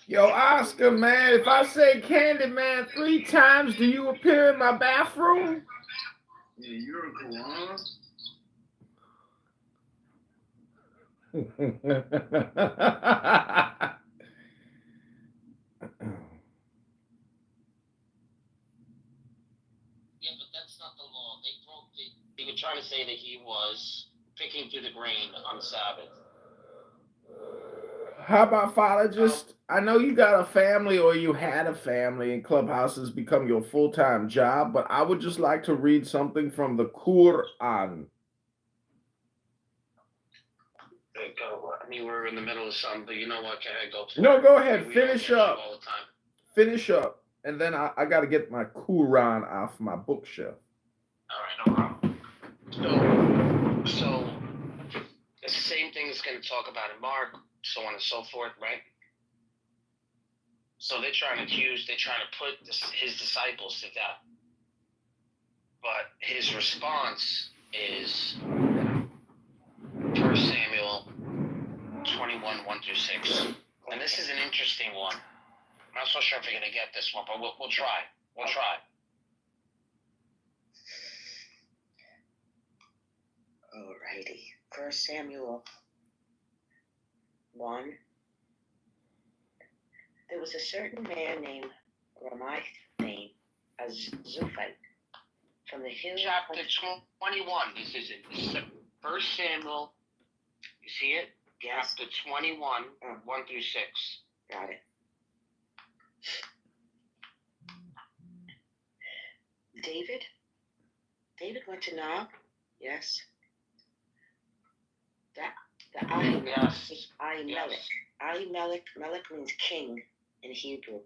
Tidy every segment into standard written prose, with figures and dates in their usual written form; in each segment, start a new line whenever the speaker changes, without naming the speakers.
Yo, Oscar, man, if I say Candyman 3 times, do you appear in my bathroom?
Yeah, you're a koala.
Yeah, but that's not the law. They were trying to say that he was picking through the grain on Sabbath.
How about, Father, just, I know you got a family or you had a family and Clubhouse has become your full-time job, but I would just like to read something from the Quran.
I mean, we're in the middle of something, but you know what? Can I go for
No,
it?
go ahead.
We
Finish
don't get
up.
you all the time.
Finish up. And then I got to get my Quran off my bookshelf.
All right, no problem. So it's the same thing it's going to talk about in Mark, so on and so forth, right? So they're trying to put his disciples to death. But his response is 1 Samuel 21, 1-6. And this is an interesting one. I'm not so sure if you're going to get this one, but we'll try. We'll try.
Alrighty. 1 Samuel 1. There was a certain man named Ramai named Azufite from the hill.
Chapter 21. This is it. This is 1 Samuel. You see it?
Yes.
Chapter 21, 1-6.
Got it. David went to Nob. Yes. The Ahimelech.
Yes.
Ahimelech. Melech means king in Hebrew.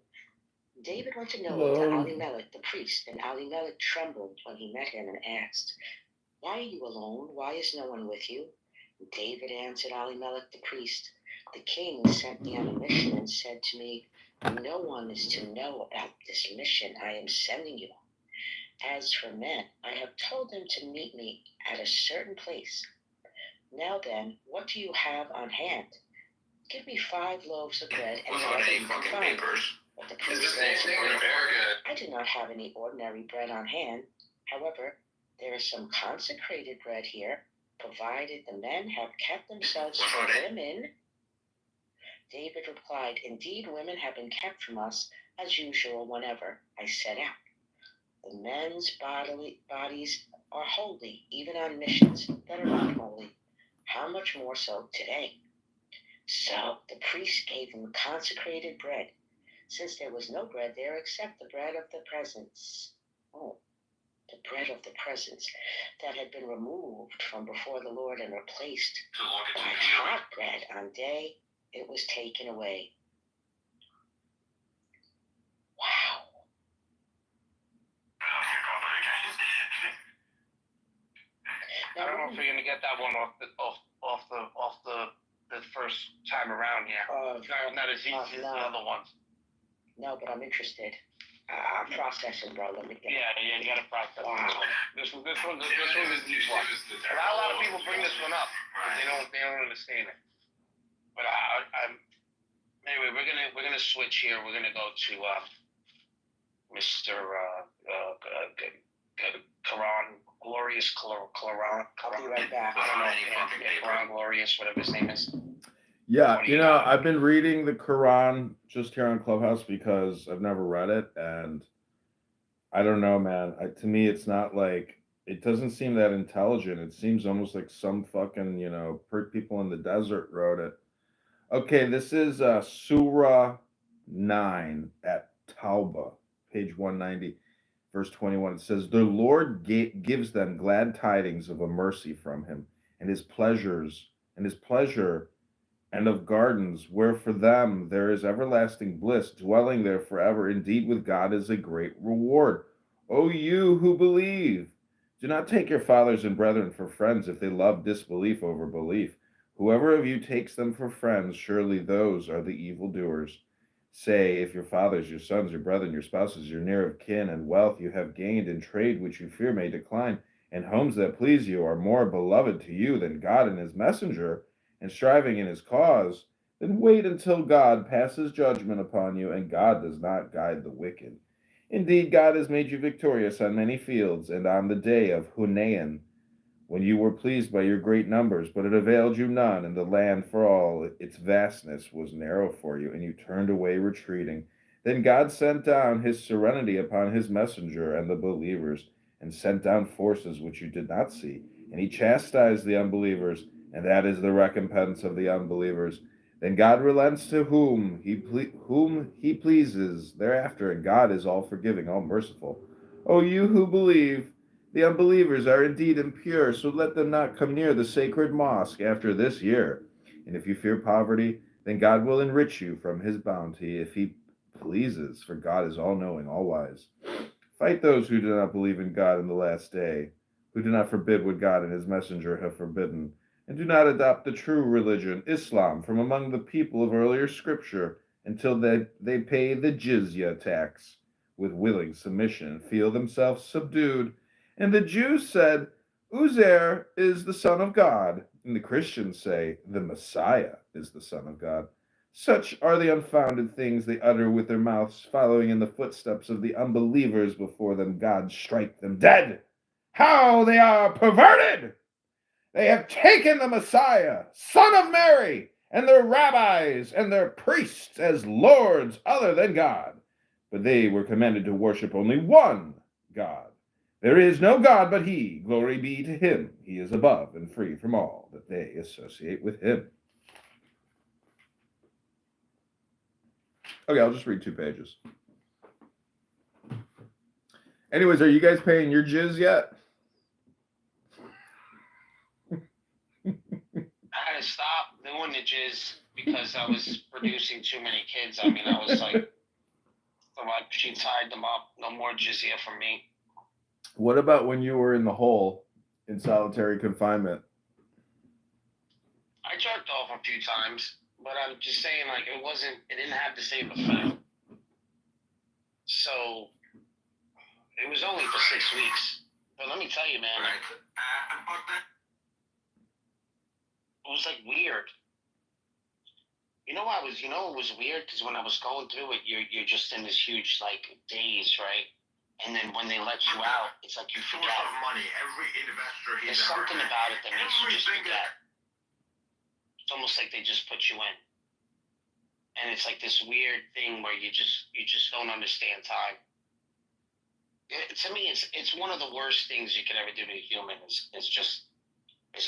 David went to Nob to Ahimelech the priest, and Ahimelech trembled when he met him and asked, "Why are you alone? Why is no one with you?" David answered Ahimelech the priest, "The king sent me on a mission and said to me, 'No one is to know about this mission I am sending you. As for men, I have told them to meet me at a certain place. Now then, what do you have on hand? Give me 5 loaves of bread and
any fucking papers?
But the priest answered, "I do not have any ordinary bread on hand. However, there is some consecrated bread here, provided the men have kept themselves from women." David replied, "Indeed, women have been kept from us as usual whenever I set out. The men's bodies are holy, even on missions that are not holy. How much more so today?" So the priest gave him consecrated bread, since there was no bread there except the bread of the presence. The bread of the presence that had been removed from before the Lord and replaced by hot bread on day it was taken away. Wow.
I don't know if you're gonna get that one off the first time around here. Not as easy as the other ones.
No, but I'm interested. I'm processing, bro. Let me get.
Yeah, you gotta process.
Wow.
This one is the easy one. A lot of people bring this one up because they don't understand it. But anyway, we're gonna switch here. We're gonna go to Mr. Quran, Glorious Quran.
I'll be right back.
I don't know. Quran Glorious, whatever his name is.
Yeah, I've been reading the Quran just here on Clubhouse because I've never read it, and I don't know, man. To me, it's not like, it doesn't seem that intelligent. It seems almost like some fucking, people in the desert wrote it. Okay, this is Surah 9 at Tauba, page 190, verse 21. It says, "The Lord gives them glad tidings of a mercy from him, and his pleasure, and of gardens, where for them there is everlasting bliss, dwelling there forever. Indeed, with God is a great reward. O you who believe, do not take your fathers and brethren for friends if they love disbelief over belief. Whoever of you takes them for friends, surely those are the evildoers. Say, if your fathers, your sons, your brethren, your spouses, your near of kin, and wealth you have gained in trade which you fear may decline, and homes that please you are more beloved to you than God and his messenger, and striving in his cause, Then wait until God passes judgment upon you, and God does not guide the wicked. Indeed, God has made you victorious on many fields, and on the day of Hunayn, when you were pleased by your great numbers, but it availed you none, and the land for all its vastness was narrow for you, and you turned away retreating. Then God sent down his serenity upon his messenger and the believers, and sent down forces which you did not see, and he chastised the unbelievers, and that is the recompense of the unbelievers. Then God relents to whom he pleases thereafter, and God is all forgiving, all merciful. O you who believe, the unbelievers are indeed impure, so let them not come near the sacred mosque after this year. And if you fear poverty, then God will enrich you from his bounty if he pleases, for God is all knowing, all wise. Fight those who do not believe in God in the last day, who do not forbid what God and his messenger have forbidden, and do not adopt the true religion, Islam, from among the people of earlier scripture, until they pay the jizya tax with willing submission and feel themselves subdued. And the Jews said, Uzair is the Son of God, and the Christians say, the Messiah is the Son of God. Such are the unfounded things they utter with their mouths, following in the footsteps of the unbelievers before them. God strike them dead. How they are perverted! They have taken the Messiah, Son of Mary, and their rabbis and their priests as lords other than God. But they were commanded to worship only one God. There is no God but he. Glory be to him. He is above and free from all that they associate with him. Okay, I'll just read 2 pages. Anyways, are you guys paying your jizz yet?
I had to stop doing the jizz because I was producing too many kids. I mean, I was like, she tied them up. No more jizya for me.
What about when you were in the hole in solitary confinement?
I jerked off a few times, but I'm just saying, like, it didn't have the same effect. So, it was only for 6 weeks. But let me tell you, man, it was like weird. You know it was weird? Because when I was going through it, you're just in this huge, like, daze, right? And then when they let you out, it's like you forget.
Source of money. Every investor
There's something about it that makes you just forget. It's almost like they just put you in. And it's like this weird thing where you just don't understand time. To me, it's one of the worst things you could ever do to a human is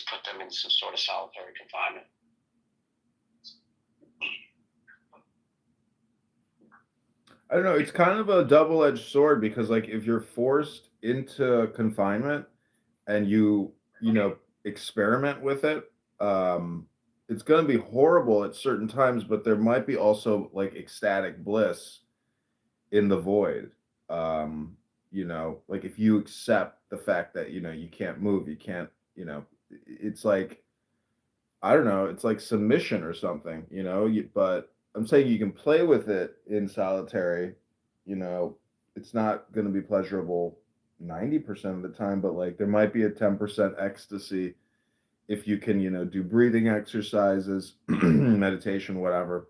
put them in some sort of solitary confinement.
I don't know. It's kind of a double-edged sword because, like, if you're forced into confinement and you experiment with it, it's going to be horrible at certain times, but there might be also like ecstatic bliss in the void. Like if you accept the fact that you can't move, you can't, it's like I don't know, it's like submission or something, but I'm saying you can play with it in solitary, it's not going to be pleasurable 90% of the time, but like there might be a 10% ecstasy if you can, do breathing exercises, meditation, whatever.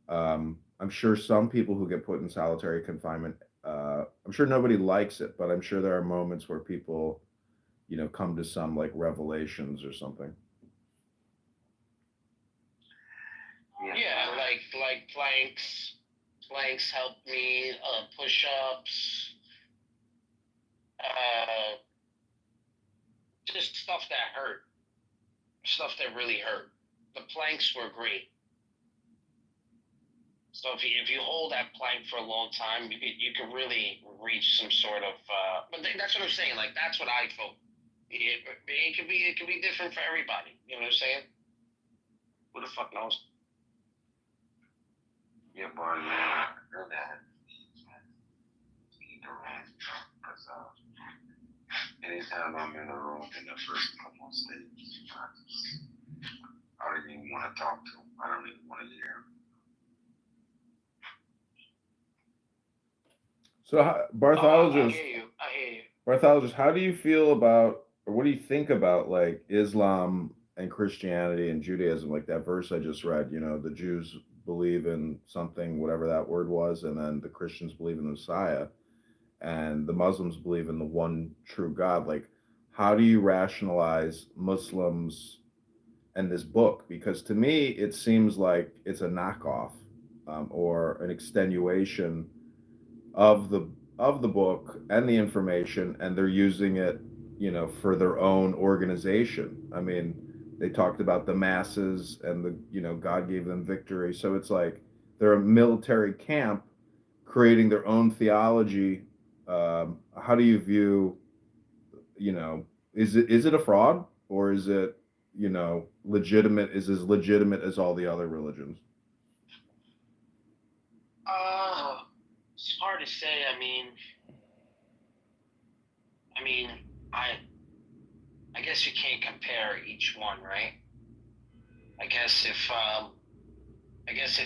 I'm sure some people who get put in solitary confinement, I'm sure nobody likes it, but I'm sure there are moments where people, come to some like revelations or something.
Yeah, like planks. Planks help me. Push-ups. Just stuff that hurt. Stuff that really hurt. The planks were great. So if you hold that plank for a long time, you can really reach some sort of. But that's what I'm saying. Like that's what I felt. It could be different for everybody. You know what I'm saying? Who the fuck knows?
Yeah, boy, man, I heard that. Because anytime I'm in a room in the first couple of stages, I don't even want to talk to them. I don't even want to hear them.
So, Barthologist,
I hear you.
Barthologist, how do you feel about, or what do you think about like Islam and Christianity and Judaism, like that verse I just read, the Jews believe in something, whatever that word was, and then the Christians believe in the Messiah, and the Muslims believe in the one true God. Like, how do you rationalize Muslims and this book? Because to me, it seems like it's a knockoff, or an extenuation of the book and the information, and they're using it, for their own organization. I mean, they talked about the masses and God gave them victory. So it's like they're a military camp creating their own theology. How do you view, is it a fraud, or is it, legitimate, is as legitimate as all the other religions?
It's hard to say. I mean, I I guess you can't compare each one, right? I guess if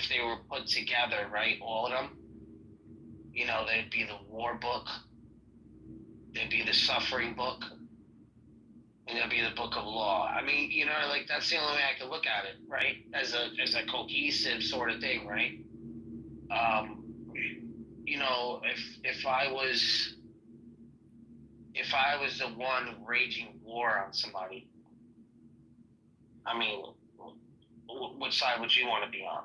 they were put together, right, all of them, they'd be the war book, they'd be the suffering book, and they'd be the book of law. I mean, like that's the only way I could look at it, right? As a cohesive sort of thing, right? If I was the one raging war on somebody, I mean, which side would you want to be on?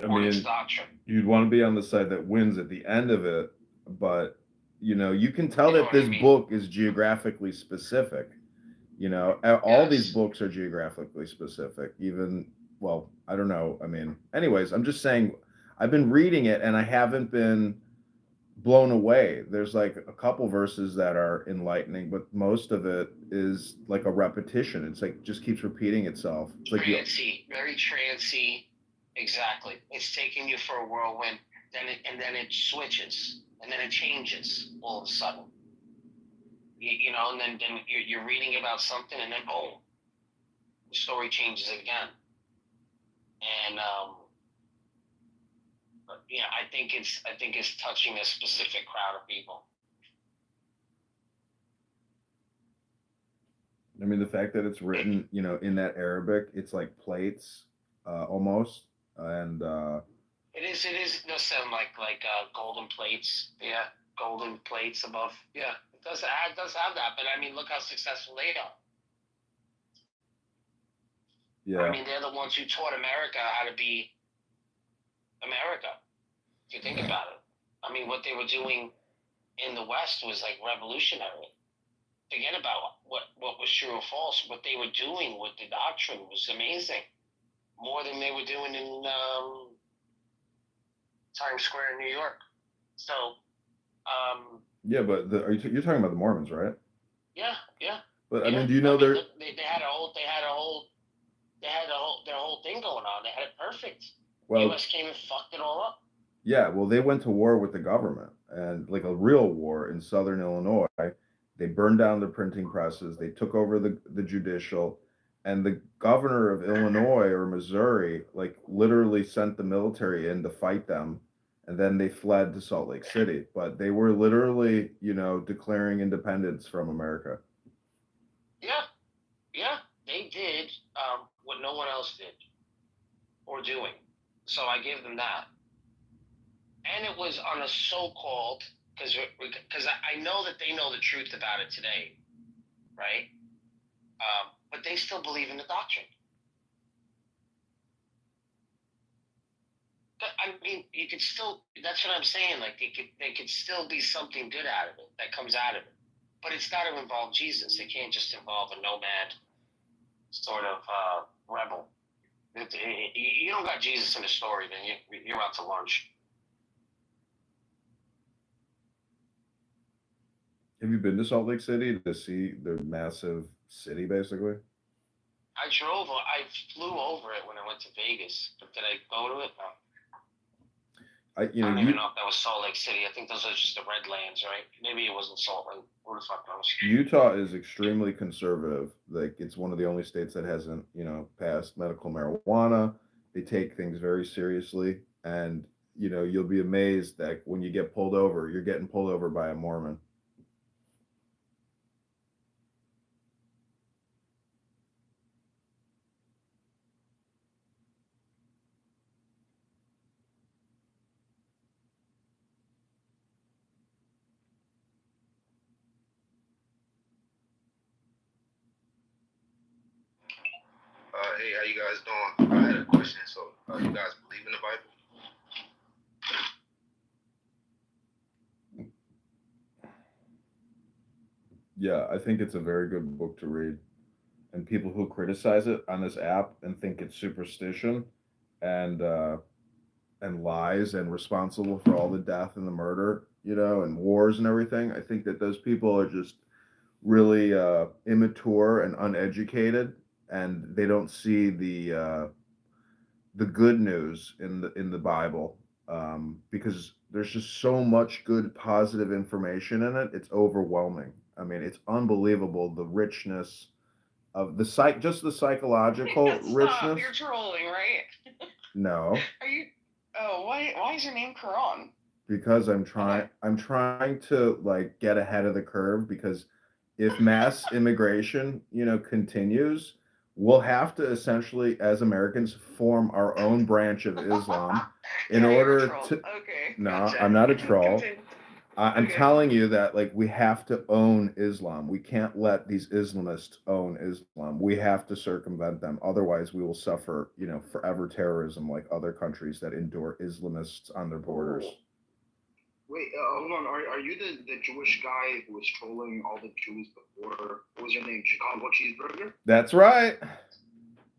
I
On its
mean,
doctrine.
you'd want to be on the side that wins at the end of it, but you can tell
You know
that
what I
this
mean?
book is geographically specific. All these
Yes.
books are geographically specific. Even, well, I don't know. I mean, anyways, I'm just saying, I've been reading it and I haven't been blown away. There's like a couple verses that are enlightening, but most of it is like a repetition. It's like just keeps repeating itself. It's like
Trancy, very trancy. Exactly. It's taking you for a whirlwind, and then it switches, and then it changes all of a sudden. And then you're reading about something, and then boom, the story changes again. And but yeah, I think it's touching a specific crowd of people.
I mean, the fact that it's written, in that Arabic, it's like plates, almost, and
It is. It does sound like golden plates. Yeah, golden plates above. Yeah, it does. It does have that. But I mean, look how successful they are.
yeah.
I mean, they're the ones who taught America how to be America. If you think about it, I mean, what they were doing in the West was like revolutionary. Forget about what was true or false. What they were doing with the doctrine was amazing. More than they were doing in Times Square in New York. So.
Yeah, but you're talking about the Mormons, right?
Yeah.
But
yeah.
I mean, do you know
they had their whole thing going on. They had it perfect.
Well,
U.S. came and fucked it all up.
Yeah, well, they went to war with the government, and like a real war in Southern Illinois. They burned down the printing presses. They took over the judicial, and the governor of Illinois or Missouri, like, literally sent the military in to fight them, and then they fled to Salt Lake City. But they were literally, declaring independence from America.
Yeah, they did what no one else did or doing. So I give them that. And it was on a so-called, because I know that they know the truth about it today, right? But they still believe in the doctrine. I mean, you could still. That's what I'm saying. Like they could still be something good out of it that comes out of it, but it's got to involve Jesus. It can't just involve a nomad sort of rebel. You don't got Jesus in the story, then you're out to lunch.
Have you been to Salt Lake City to see the massive city, basically?
I flew over it when I went to Vegas, but did I go to it? No. I don't even know if that was Salt Lake City. I think those are just the Redlands, right? Maybe it wasn't Salt Lake. Where the fuck knows?
Utah is extremely conservative. Like, it's one of the only states that hasn't, passed medical marijuana. They take things very seriously, and you'll be amazed that when you get pulled over, you're getting pulled over by a Mormon.
Hey, how you guys doing? I had a question. So, you guys believe in the Bible?
Yeah, I think it's a very good book to read. And people who criticize it on this app and think it's superstition and uh, and lies and responsible for all the death and the murder, and wars and everything. I think that those people are just really immature and uneducated, and they don't see the good news in the Bible, because there's just so much good positive information in it. It's overwhelming. I mean, it's unbelievable the richness of just the psychological
Stop!
richness.
You're trolling, right?
No,
Are you? Oh, why is your name Quran?
because I'm trying to like get ahead of the curve, because if mass immigration, continues, we'll have to essentially, as Americans, form our own branch of Islam in
Yeah, you're a
order
troll.
to.
Okay.
No,
Gotcha.
I'm not a troll.
Continue.
I'm
Okay.
telling you that, like, we have to own Islam. We can't let these Islamists own Islam. We have to circumvent them. Otherwise, we will suffer, forever terrorism like other countries that endure Islamists on their borders.
Wait, hold on. Are you the Jewish guy who was trolling all the Jews before? What was your name? Chicago Cheeseburger?
That's right.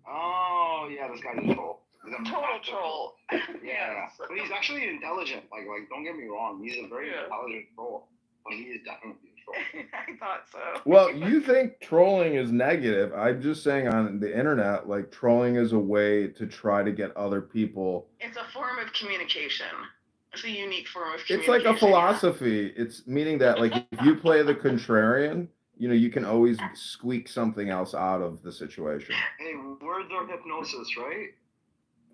Oh, yeah, this guy's a troll. He's a
Total
massive
troll.
Yeah, but he's actually intelligent. Like, don't get me wrong. He's a very intelligent troll, but he is definitely a troll.
I thought so.
Well, you think trolling is negative. I'm just saying, on the internet, like, trolling is a way to try to get other people.
It's a form of communication. It's a unique form of
It's
communication.
like a philosophy. It's meaning that, like, if you play the contrarian, you can always squeak something else out of the situation.
Hey, words are hypnosis, right?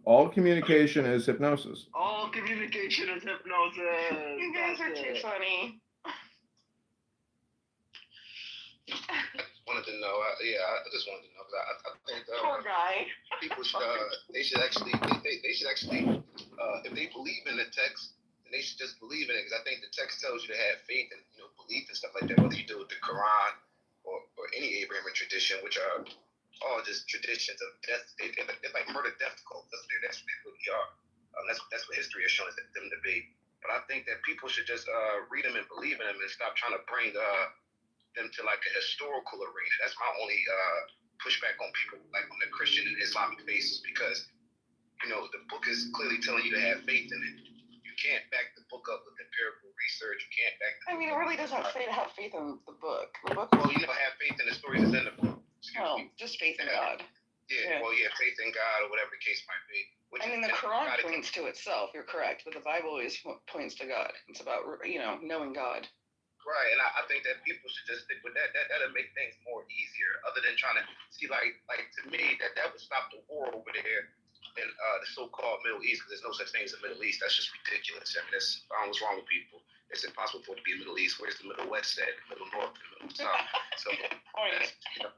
All communication is hypnosis.
All communication is hypnosis.
You guys are too funny.
I just wanted to know. I just wanted to know because I think
Poor guy.
people should they should actually if they believe in the text, then they should just believe in it, because I think the text tells you to have faith and belief and stuff like that. Whether you do it with the Quran or any Abrahamic tradition, which are all just traditions of death. They're like murder death cults. That's what they really are. That's what history has shown us them to be. But I think that people should just read them and believe in them and stop trying to bring them to like a historical arena. That's my only pushback on people, like on the Christian and Islamic basis, because the book is clearly telling you to have faith in it. You can't back the book up with empirical research. You can't back.
I mean, it really doesn't say to have faith in the book. The book.
Well, have faith in the stories that's in the book.
Just faith in God.
Yeah, well, faith in God or whatever the case might be.
I mean, the Quran points to itself. You're correct, but the Bible always points to God. It's about knowing God.
Right, and I think that people should just stick with that. That'll make things more easier. Other than trying to see, like to me, that would stop the war over there in the so-called Middle East, because there's no such thing as the Middle East. That's just ridiculous. I mean, I don't know what's wrong with people. It's impossible for it to be a Middle East. Where's the Middle West at? The Middle North, the Middle South. So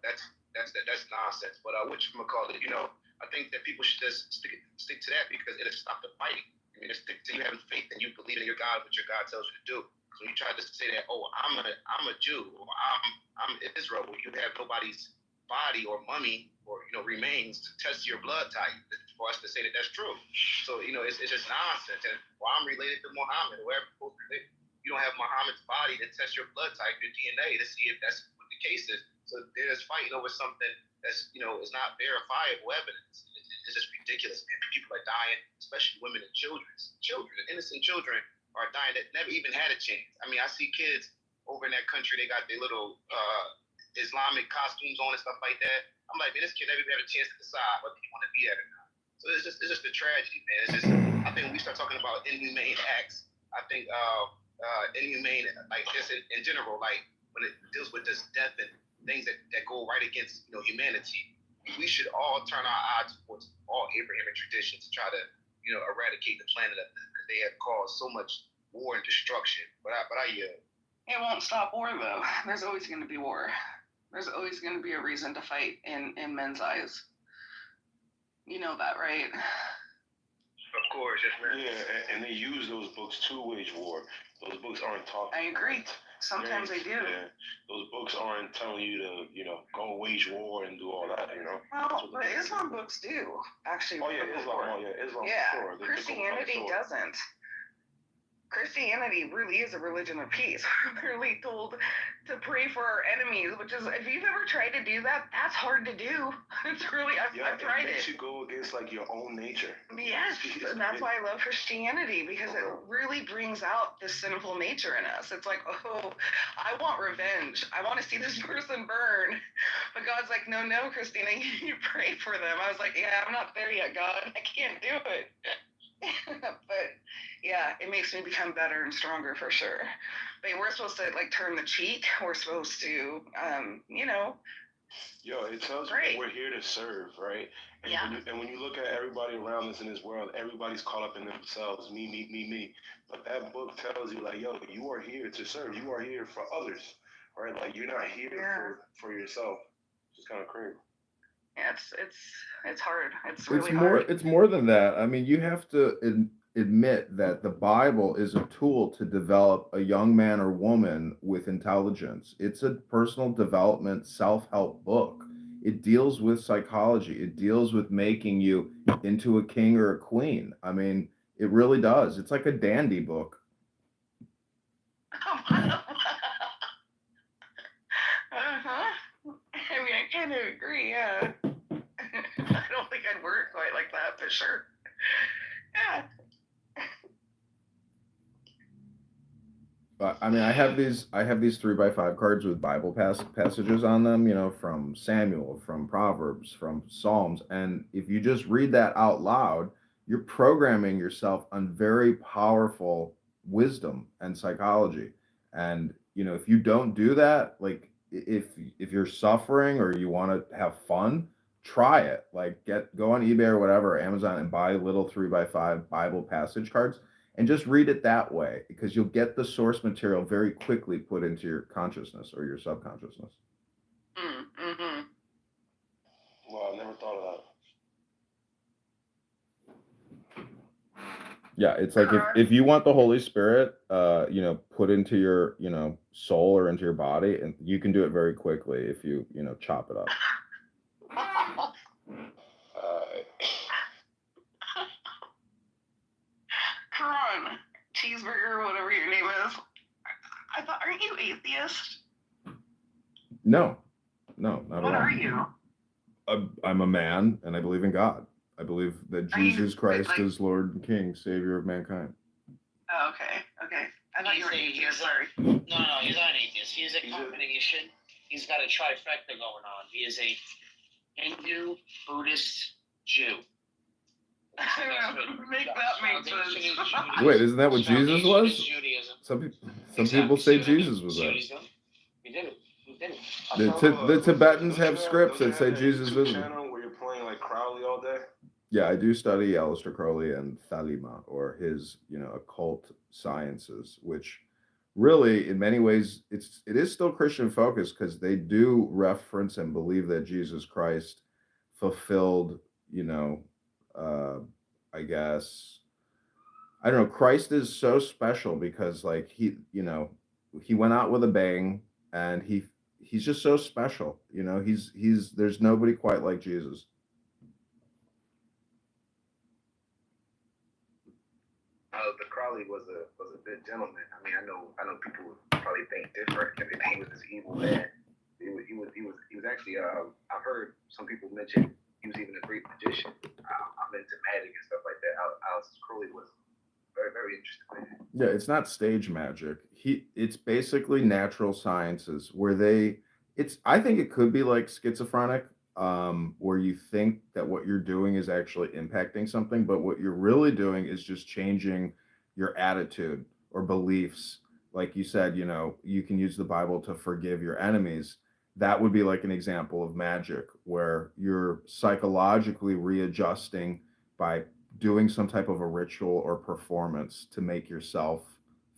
that's nonsense. But whatchamacallit, I think that people should just stick to that, because it'll stop the fighting. I mean, stick to you having faith and you believe in your God, what your God tells you to do. Because when you try to say that, oh, I'm a Jew, or I'm Israel, where you have nobody's body or mummy or remains to test your blood type, for us to say that that's true. So it's just nonsense. And I'm related to Muhammad, whoever supposed to relate, you don't have Muhammad's body to test your blood type, your DNA, to see if that's what the case is. So they're just fighting over something that's is not verifiable evidence. It's just ridiculous, man. People are dying, especially women and children. Innocent children are dying that never even had a chance. I mean, I see kids over in that country, they got their little Islamic costumes on and stuff like that. I'm like, man, this kid never even had a chance to decide whether he want to be at it or not. So it's just a tragedy, man. It's just, I think when we start talking about inhumane acts, I think inhumane, like just in general, like when it deals with this death and things that go right against humanity, we should all turn our eyes towards all Abrahamic traditions to try to eradicate the planet, because they have caused so much war and destruction. But I yield.
It won't stop war, though. There's always going to be war. There's always going to be a reason to fight in men's eyes. You know that, right?
Of course, yes, man.
Yeah, and they use those books to wage war. Those books aren't talking.
I agree. Sometimes they do.
Yeah. Those books aren't telling you to, go wage war and do all that,
Well, but Islam books do, actually.
Oh, yeah, Islam.
Yeah,
Sure.
Christianity doesn't. Christianity really is a religion of peace. We're literally told to pray for our enemies, which is, if you've ever tried to do that, that's hard to do. It's really, I've tried it.
It makes you go against, your own nature.
Yes, and that's why I love Christianity, because it really brings out this sinful nature in us. It's like, oh, I want revenge. I want to see this person burn. But God's like, no, Christina, you pray for them. I was like, yeah, I'm not there yet, God. I can't do it. But yeah, it makes me become better and stronger for sure. But we're supposed to turn the cheek. We're supposed to,
It tells you that we're here to serve, right? And when you look at everybody around us in this world, everybody's caught up in themselves, me. But that book tells you, you are here to serve. You are here for others, right? You're not here for yourself. It's kind of crazy.
Yeah, it's hard. It's really hard.
It's more than that. I mean, you have to admit that the Bible is a tool to develop a young man or woman with intelligence. It's a personal development, self-help book. It deals with psychology. It deals with making you into a king or a queen. I mean, it really does. It's like a dandy book.
I mean, I kind of agree, yeah. I don't think I'd word it quite like that, but sure. Yeah.
But I mean, I have these 3x5 cards with Bible passages on them, from Samuel, from Proverbs, from Psalms. And if you just read that out loud, you're programming yourself on very powerful wisdom and psychology. And, if you don't do that, if you're suffering or you want to have fun, try it. Go on eBay or whatever, or Amazon, and buy little 3x5 Bible passage cards and just read it that way, because you'll get the source material very quickly put into your consciousness or your subconsciousness.
Mm-hmm.
Well, I never thought of that.
Yeah, it's like if you want the Holy Spirit, put into your, soul or into your body, and you can do it very quickly if you, chop it up.
Karan, cheeseburger, whatever your name is. I thought, aren't you atheist?
No, not at all.
What are you?
I'm a man, and I believe in God. I believe that Jesus Christ is Lord and King, Savior of mankind.
Oh, okay. I thought you were atheist. Sorry.
No, he's not an atheist. He's a combination. He's got a trifecta going on. He is a Hindu, Buddhist, Jew.
Make that make sense.
Wait, isn't that what Jesus was?
Judaism.
Some people say Jesus was that.
We did it.
The Tibetans have scripts that say Jesus is.
Where you're playing Crowley all day.
Yeah, I do study Aleister Crowley and Thalima, or his, occult sciences, which really, in many ways, it is still Christian focused, because they do reference and believe that Jesus Christ fulfilled, I guess, I don't know. Christ is so special because he went out with a bang, and he's just so special. He's there's nobody quite like Jesus.
The Crowley was a good gentleman. I mean, I know people would probably think different if they think he was this evil man. He was actually. I've heard some people mention he was even a great magician. I'm into magic and stuff like that. Aleister Crowley was very, very interesting man.
Yeah, it's not stage magic. It's basically natural sciences where I think it could be like schizophrenic, where you think that what you're doing is actually impacting something, but what you're really doing is just changing your attitude or beliefs. Like you said, you can use the Bible to forgive your enemies. That would be like an example of magic, where you're psychologically readjusting by doing some type of a ritual or performance to make yourself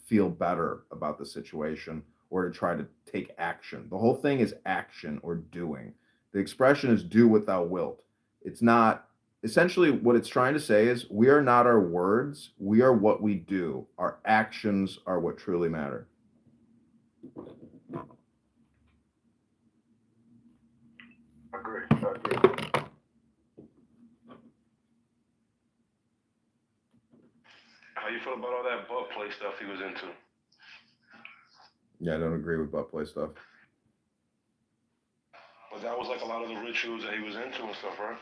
feel better about the situation, or to try to take action. The whole thing is action or doing. The expression is do what thou wilt. It's not, essentially what it's trying to say is we are not our words, we are what we do. Our actions are what truly matter.
Agree. How you feel about all that butt play stuff he was into?
Yeah, I don't agree with butt play stuff.
But that was like a lot of the rituals that he was into and stuff, right?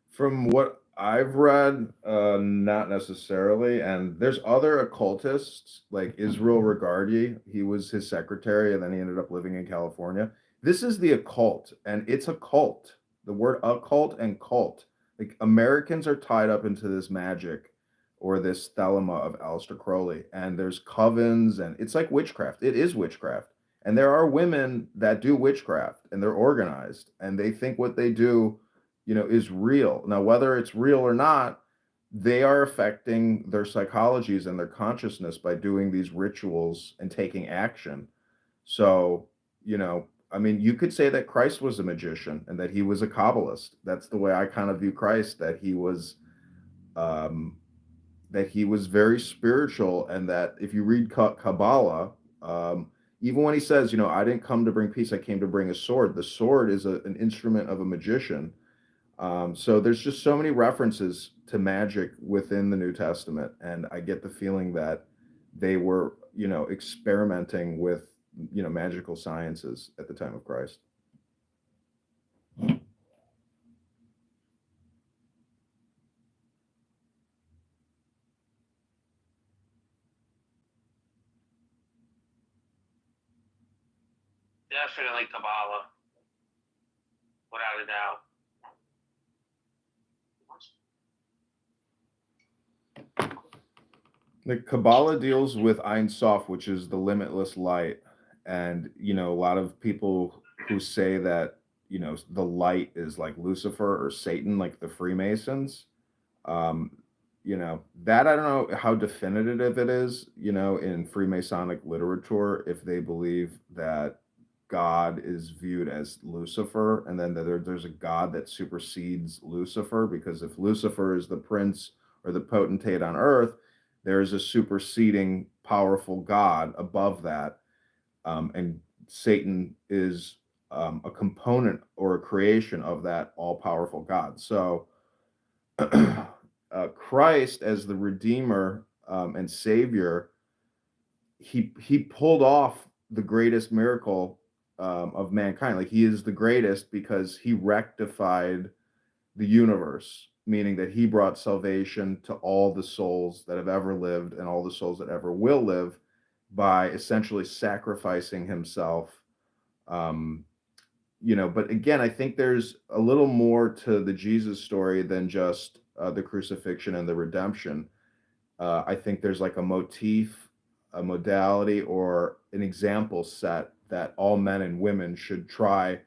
From what I've read, not necessarily. And there's other occultists like Israel Regardie. He was his secretary, and then he ended up living in California. This is the occult, and it's a cult. The word occult and cult. Like Americans are tied up into this magic or this thelema of Aleister Crowley, and there's covens, and it's like witchcraft. It is witchcraft. And there are women that do witchcraft, and they're organized, and they think what they do is real. Now, whether it's real or not, they are affecting their psychologies and their consciousness by doing these rituals and taking action. So, I mean, you could say that Christ was a magician and that he was a Kabbalist. That's the way I kind of view Christ, um, that he was very spiritual, and that if you read Kabbalah, even when he says, I didn't come to bring peace, I came to bring a sword. The sword is an instrument of a magician. So there's just so many references to magic within the New Testament, and I get the feeling that they were, experimenting with, magical sciences at the time of Christ.
Definitely Kabbalah, without a doubt.
The Kabbalah deals with Ein Sof, which is the limitless light, and a lot of people who say that the light is like Lucifer or Satan, like the Freemasons. Um, that I don't know how definitive it is, in Freemasonic literature, if they believe that God is viewed as Lucifer, and then that there's a God that supersedes Lucifer, because if Lucifer is the prince or the potentate on earth, there is a superseding powerful God above that, and Satan is a component or a creation of that all-powerful God. So Christ as the Redeemer and Savior, he pulled off the greatest miracle of mankind. Like he is the greatest because he rectified the universe, meaning that he brought salvation to all the souls that have ever lived and all the souls that ever will live by essentially sacrificing himself. Um, but again, I think there's a little more to the Jesus story than just the crucifixion and the redemption. I think there's like a motif, a modality, or an example set that all men and women should try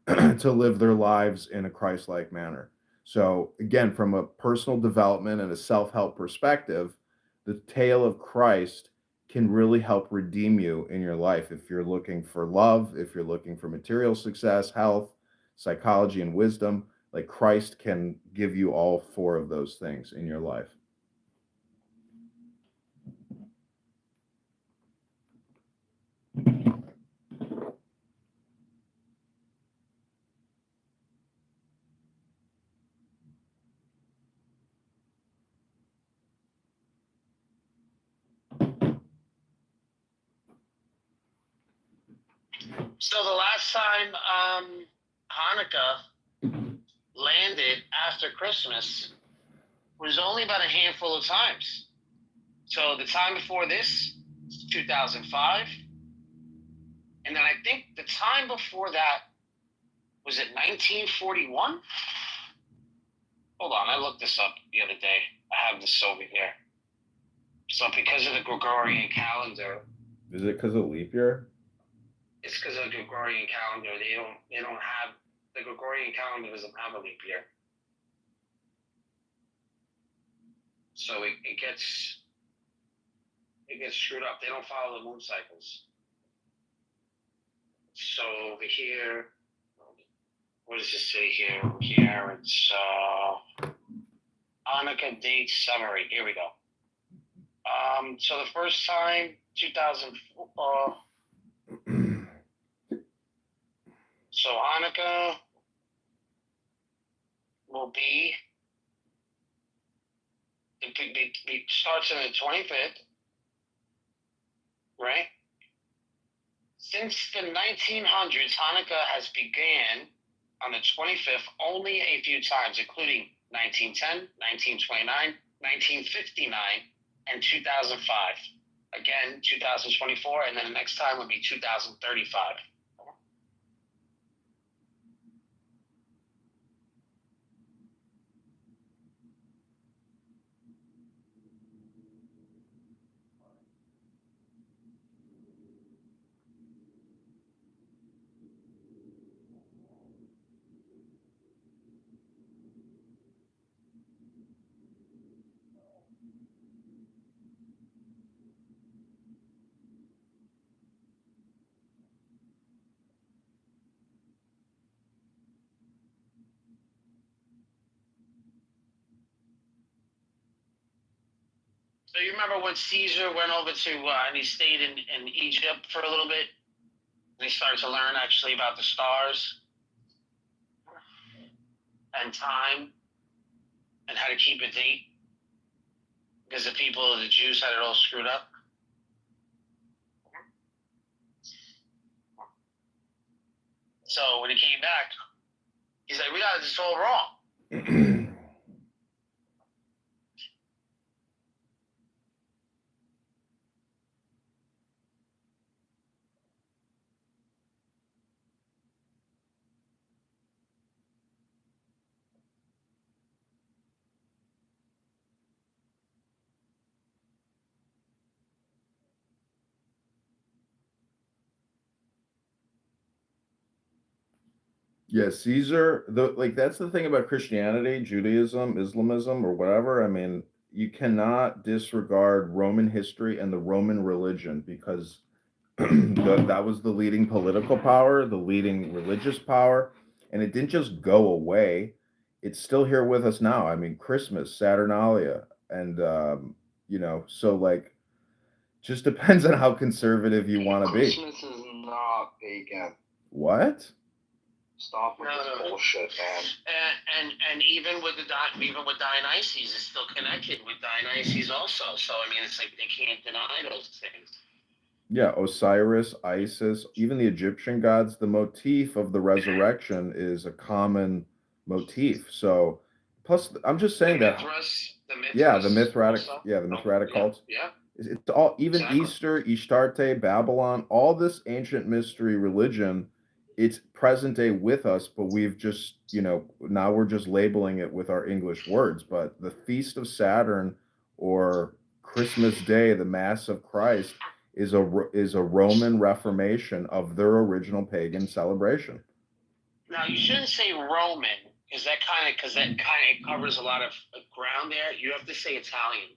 to live their lives in a Christ-like manner. So again, from a personal development and a self-help perspective, the tale of Christ can really help redeem you in your life. If you're looking for love, if you're looking for material success, health, psychology, and wisdom, like Christ can give you all four of those things in your life.
So the last time Hanukkah landed after Christmas was only about a handful of times. So the time before this, 2005. And then I think the time before that, was it 1941? Hold on, I looked this up the other day. I have this over here. So because of the Gregorian calendar.
Is it because of leap year?
It's because of the Gregorian calendar. They don't have, the Gregorian calendar doesn't have a leap year. So it gets screwed up. They don't follow the moon cycles. So over here, what does it say here? Here it's Hanukkah date summary. Here we go. So the first time, 2004. So Hanukkah will be. It starts on the 25th, right? Since the 1900s, Hanukkah has began on the 25th only a few times, including 1910, 1929, 1959, and 2005. Again, 2024, and then the next time would be 2035. So you remember when Caesar went over to, and he stayed in Egypt for a little bit, and he started to learn actually about the stars and time and how to keep a date because the Jews had it all screwed up. So when he came back, he's like, we got this all wrong.
Yeah, Caesar, that's the thing about Christianity, Judaism, Islamism, or whatever. I mean, you cannot disregard Roman history and the Roman religion because that was the leading political power, the leading religious power, and it didn't just go away. It's still here with us now. I mean, Christmas, Saturnalia, and so just depends on how conservative you want to be.
Christmas is not pagan.
What?
Stop with this bullshit, man.
And even with Dionysus, it's still connected with Dionysus also. So I mean, it's like they can't deny those things.
Yeah, Osiris, Isis, even the Egyptian gods, the motif of the resurrection is a common motif. So, plus, I'm just saying
the
Mithratic cults.
Yeah.
It's all, even
Exactly.
Easter, Ishtarte, Babylon, all this ancient mystery religion, it's present day with us, but we've just, now we're just labeling it with our English words. But the Feast of Saturn or Christmas Day, the Mass of Christ, is a Roman Reformation of their original pagan celebration.
Now you shouldn't say Roman because that kind of covers a lot of ground there. You have to say Italian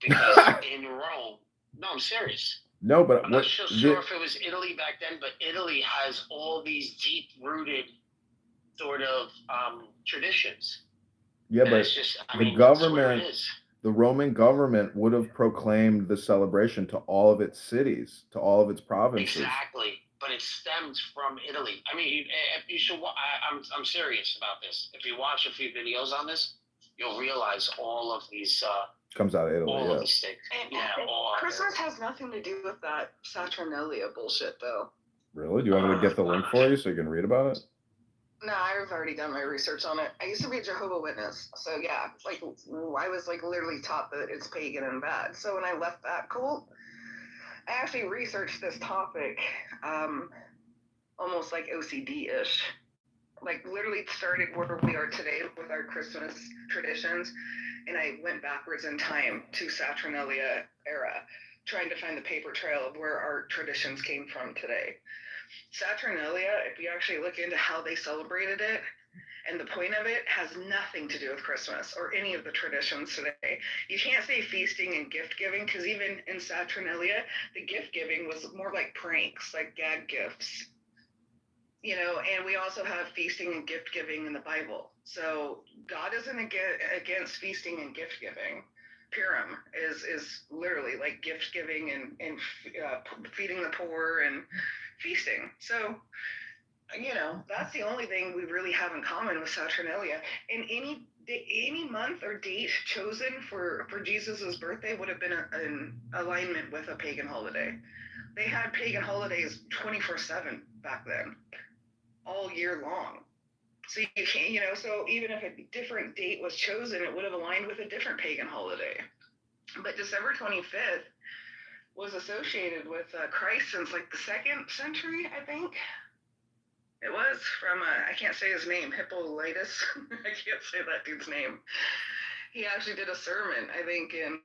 because in Rome. No, I'm serious.
No, but
I'm not sure if it was Italy back then, but Italy has all these deep-rooted sort of traditions.
Yeah, but the government, the Roman government would have proclaimed the celebration to all of its cities, to all of its provinces.
Exactly, but it stems from Italy. I mean, you should. I'm serious about this. If you watch a few videos on this, you'll realize all of these.
Comes out of Italy,
all
yeah.
Of these things.
Christmas has nothing to do with that Saturnalia bullshit, though.
Really? Do you want me to get the link for you so you can read about it?
No, I've already done my research on it. I used to be a Jehovah's Witness, so yeah, I was literally taught that it's pagan and bad. So when I left that cult, I actually researched this topic, almost like OCD-ish. Literally started where we are today with our Christmas traditions, and I went backwards in time to Saturnalia era, trying to find the paper trail of where our traditions came from today. Saturnalia, if you actually look into how they celebrated it, and the point of it has nothing to do with Christmas or any of the traditions today. You can't say feasting and gift giving because even in Saturnalia, the gift giving was more like pranks, like gag gifts. And we also have feasting and gift giving in the Bible. So God isn't against feasting and gift giving. Purim is literally like gift giving and feeding the poor and feasting. So, that's the only thing we really have in common with Saturnalia. And any month or date chosen for Jesus's birthday would have been in alignment with a pagan holiday. They had pagan holidays 24/7 back then, all year long. So you can't, so even if a different date was chosen, it would have aligned with a different pagan holiday. But December 25th was associated with Christ since like the 2nd century, I think. It was from, I can't say his name, Hippolytus. I can't say that dude's name. He actually did a sermon, I think in,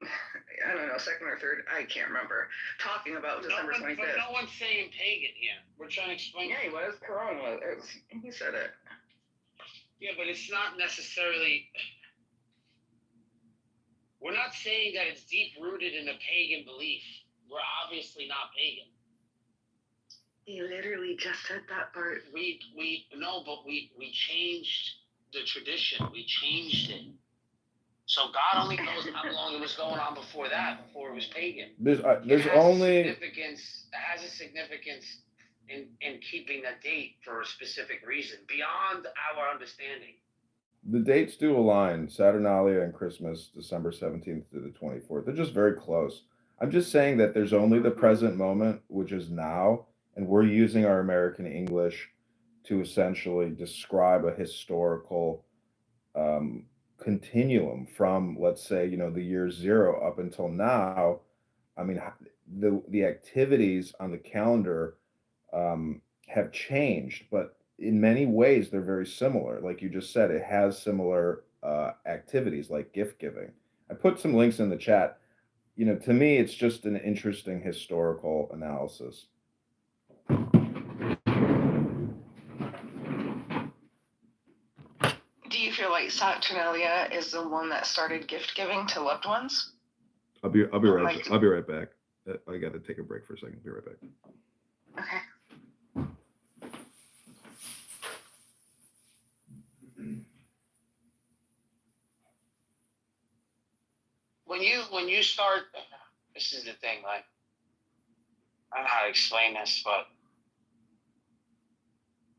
I don't know, 2nd or 3rd, I can't remember, talking about December 25th.
But no one's saying pagan here. We're trying to explain.
Yeah, he was. Quran was. He said it.
Yeah, but it's not necessarily. We're not saying that it's deep rooted in a pagan belief. We're obviously not pagan.
He literally just said that part.
We changed the tradition. We changed it. So God only knows how long it was going on before that, before it was pagan.
There's
it
only
significance. It has a significance in keeping that date for a specific reason beyond our understanding.
the dates do align. Saturnalia and Christmas, December 17th to the 24th. They're just very close. I'm just saying that there's only the present moment, which is now, and we're using our American English to essentially describe a historical continuum from, let's say, the year 0 up until now. I mean, the activities on the calendar have changed, but in many ways they're very similar. Like you just said, it has similar activities like gift giving. I put some links in the chat. To me, it's just an interesting historical analysis.
Do you feel like Saturnalia is the one that started gift giving to loved ones?
I'll be right back. I got to take a break for a second. Be right back.
Okay.
When you start, this is the thing, like, I don't know how to explain this, but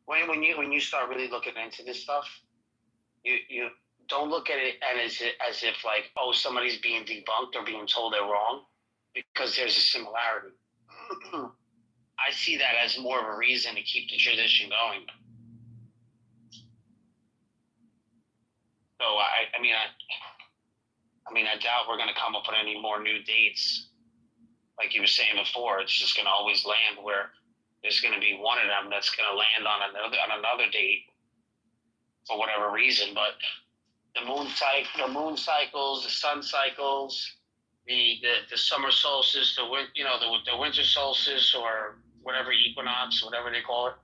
when you start really looking into this stuff, you don't look at it as if like, oh, somebody's being debunked or being told they're wrong, because there's a similarity. I see that as more of a reason to keep the tradition going. So I doubt we're going to come up with any more new dates. Like you were saying before, it's just going to always land where there's going to be one of them that's going to land on another date for whatever reason. But the moon cycles, the sun cycles, the summer solstice, the winter solstice, or whatever equinox, whatever they call it.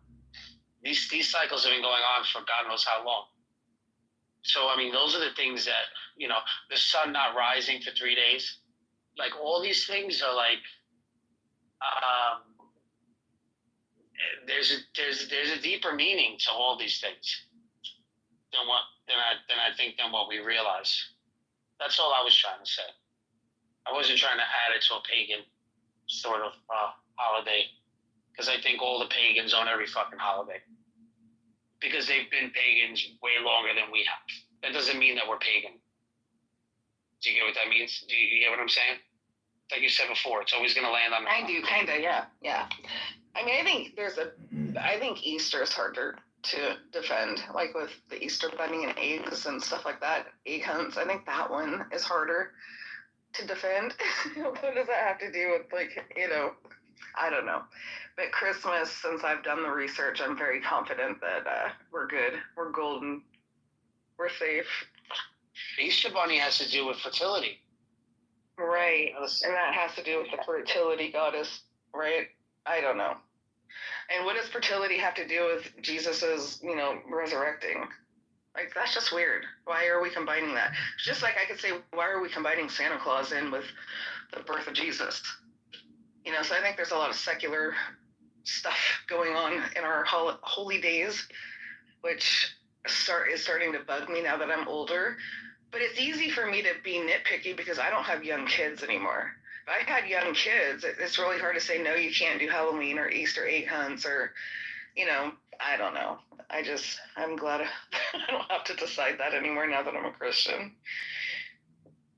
These cycles have been going on for God knows how long. So, those are the things that, the sun not rising for 3 days, like all these things are like, there's a deeper meaning to all these things than what we realize. That's all I was trying to say. I wasn't trying to add it to a pagan sort of holiday, because I think all the pagans own every fucking holiday. Because they've been pagans way longer than we have. That doesn't mean that we're pagan. Do you get what that means? Do you get what I'm saying? Like you said before, it's always going to land on.
I do, kind of, yeah. I think Easter is harder to defend, like with the Easter bunny and eggs and stuff like that, egg hunts. I think that one is harder to defend. What does that have to do with, I don't know. But Christmas, since I've done the research, I'm very confident that we're good. We're golden. We're safe.
The Easter bunny has to do with fertility.
Right. And that has to do with the fertility goddess, right? I don't know. And what does fertility have to do with Jesus's, resurrecting? Like, that's just weird. Why are we combining that? Just like I could say, why are we combining Santa Claus in with the birth of Jesus? So I think there's a lot of secular stuff going on in our holy days, which is starting to bug me now that I'm older. But it's easy for me to be nitpicky because I don't have young kids anymore. If I had young kids, it's really hard to say, no, you can't do Halloween or Easter egg hunts or, I don't know. I'm glad I don't have to decide that anymore now that I'm a Christian.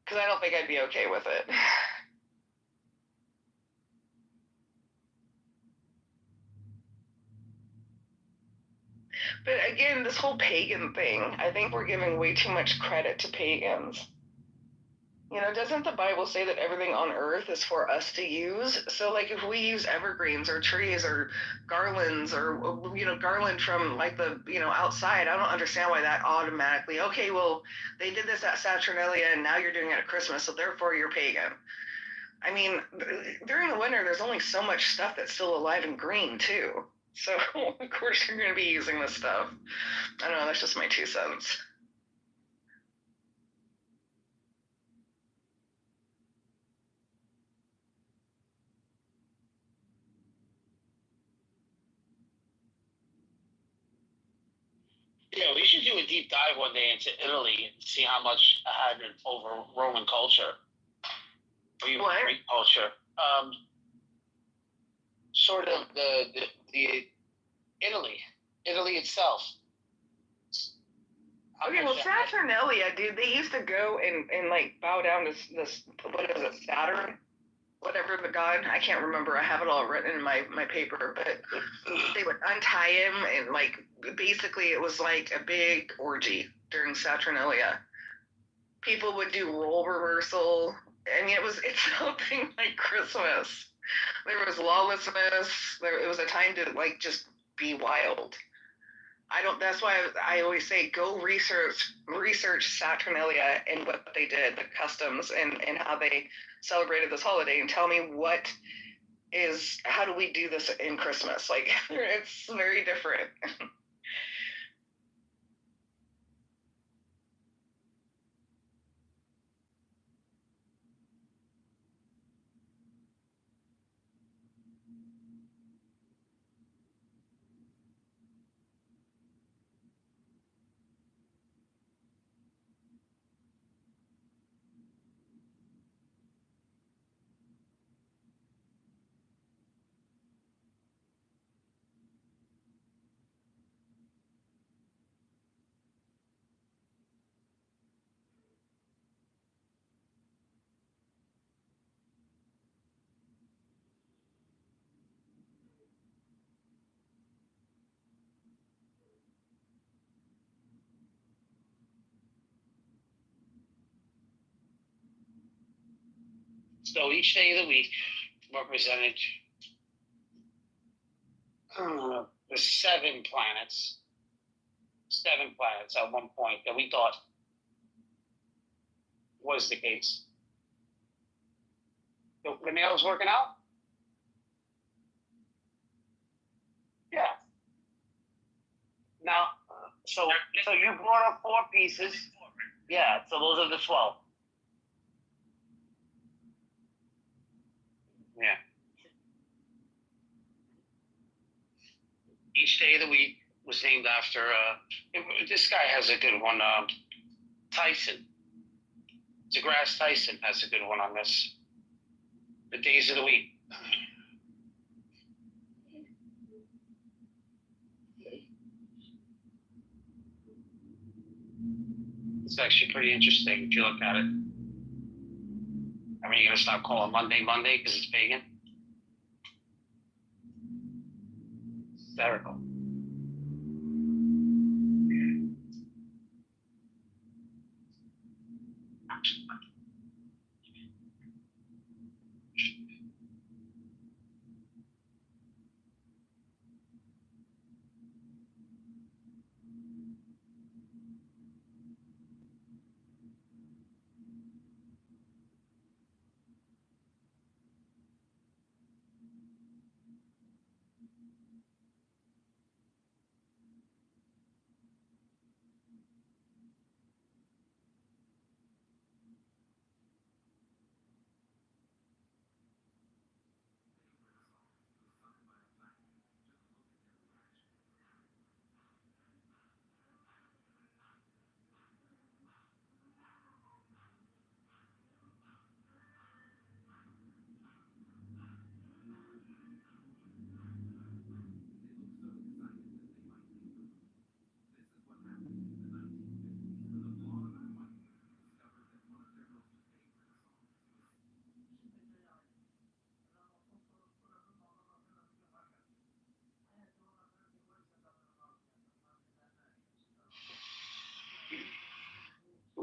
Because I don't think I'd be okay with it. But again, this whole pagan thing, I think we're giving way too much credit to pagans. Doesn't the Bible say that everything on earth is for us to use? So, like, if we use evergreens or trees or garlands or, garland from, like, the, outside, I don't understand why that automatically, okay, well, they did this at Saturnalia and now you're doing it at Christmas, so therefore you're pagan. I mean, during the winter, there's only so much stuff that's still alive and green, too. So, of course, you're going to be using this stuff. I don't know, that's just my 2 cents.
Yeah, we should do a deep dive one day into Italy and see how much I had over Roman culture. Or even Greek culture. Sort of the Italy itself.
Okay, well, Saturnalia, dude, they used to go and like bow down to this, what is it, Saturn? Whatever the god, I can't remember. I have it all written in my paper, but they would untie him and like basically it was like a big orgy during Saturnalia. People would do role reversal. I mean, it's something like Christmas. There was lawlessness. It was a time to like just be wild. That's why I always say go research Saturnalia and what they did, the customs and how they celebrated this holiday, and tell me how do we do this in Christmas? Like, it's very different.
So each day of the week represented the 7 planets at one point that we thought was the case. The nail's working out? Yeah. Now, so you brought up 4 pieces. Yeah, so those are the 12. Yeah. Each day of the week was named after, this guy has a good one, Tyson. DeGrasse Tyson has a good one on this. The days of the week. It's actually pretty interesting if you look at it. I mean, you're going to stop calling Monday Monday because it's pagan? Hysterical.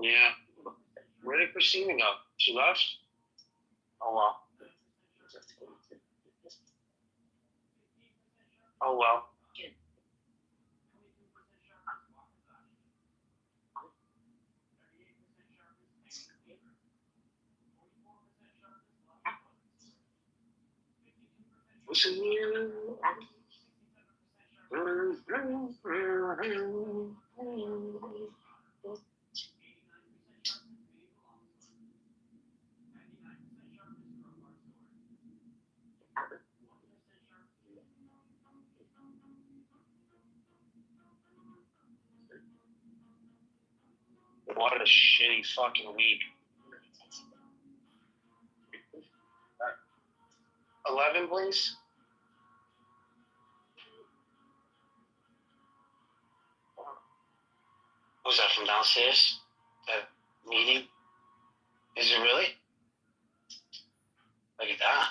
Yeah. Where did Christina go? She left? Oh, well. Oh, well. What a shitty fucking week. 11, please. Was that from downstairs? That meeting? Is it really? Look at that.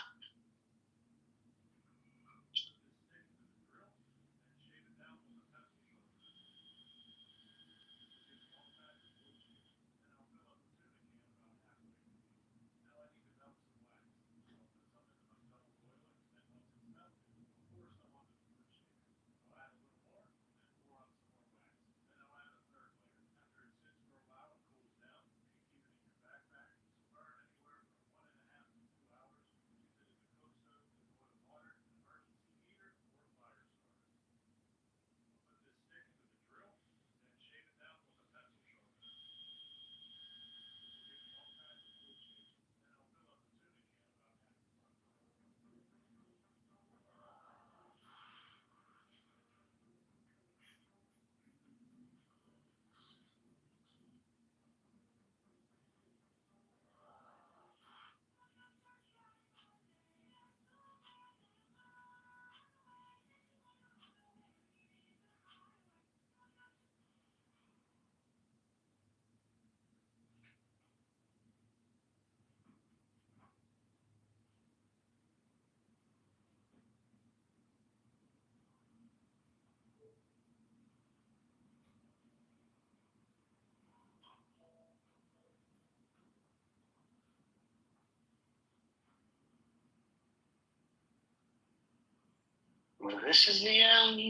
Well, this is the end.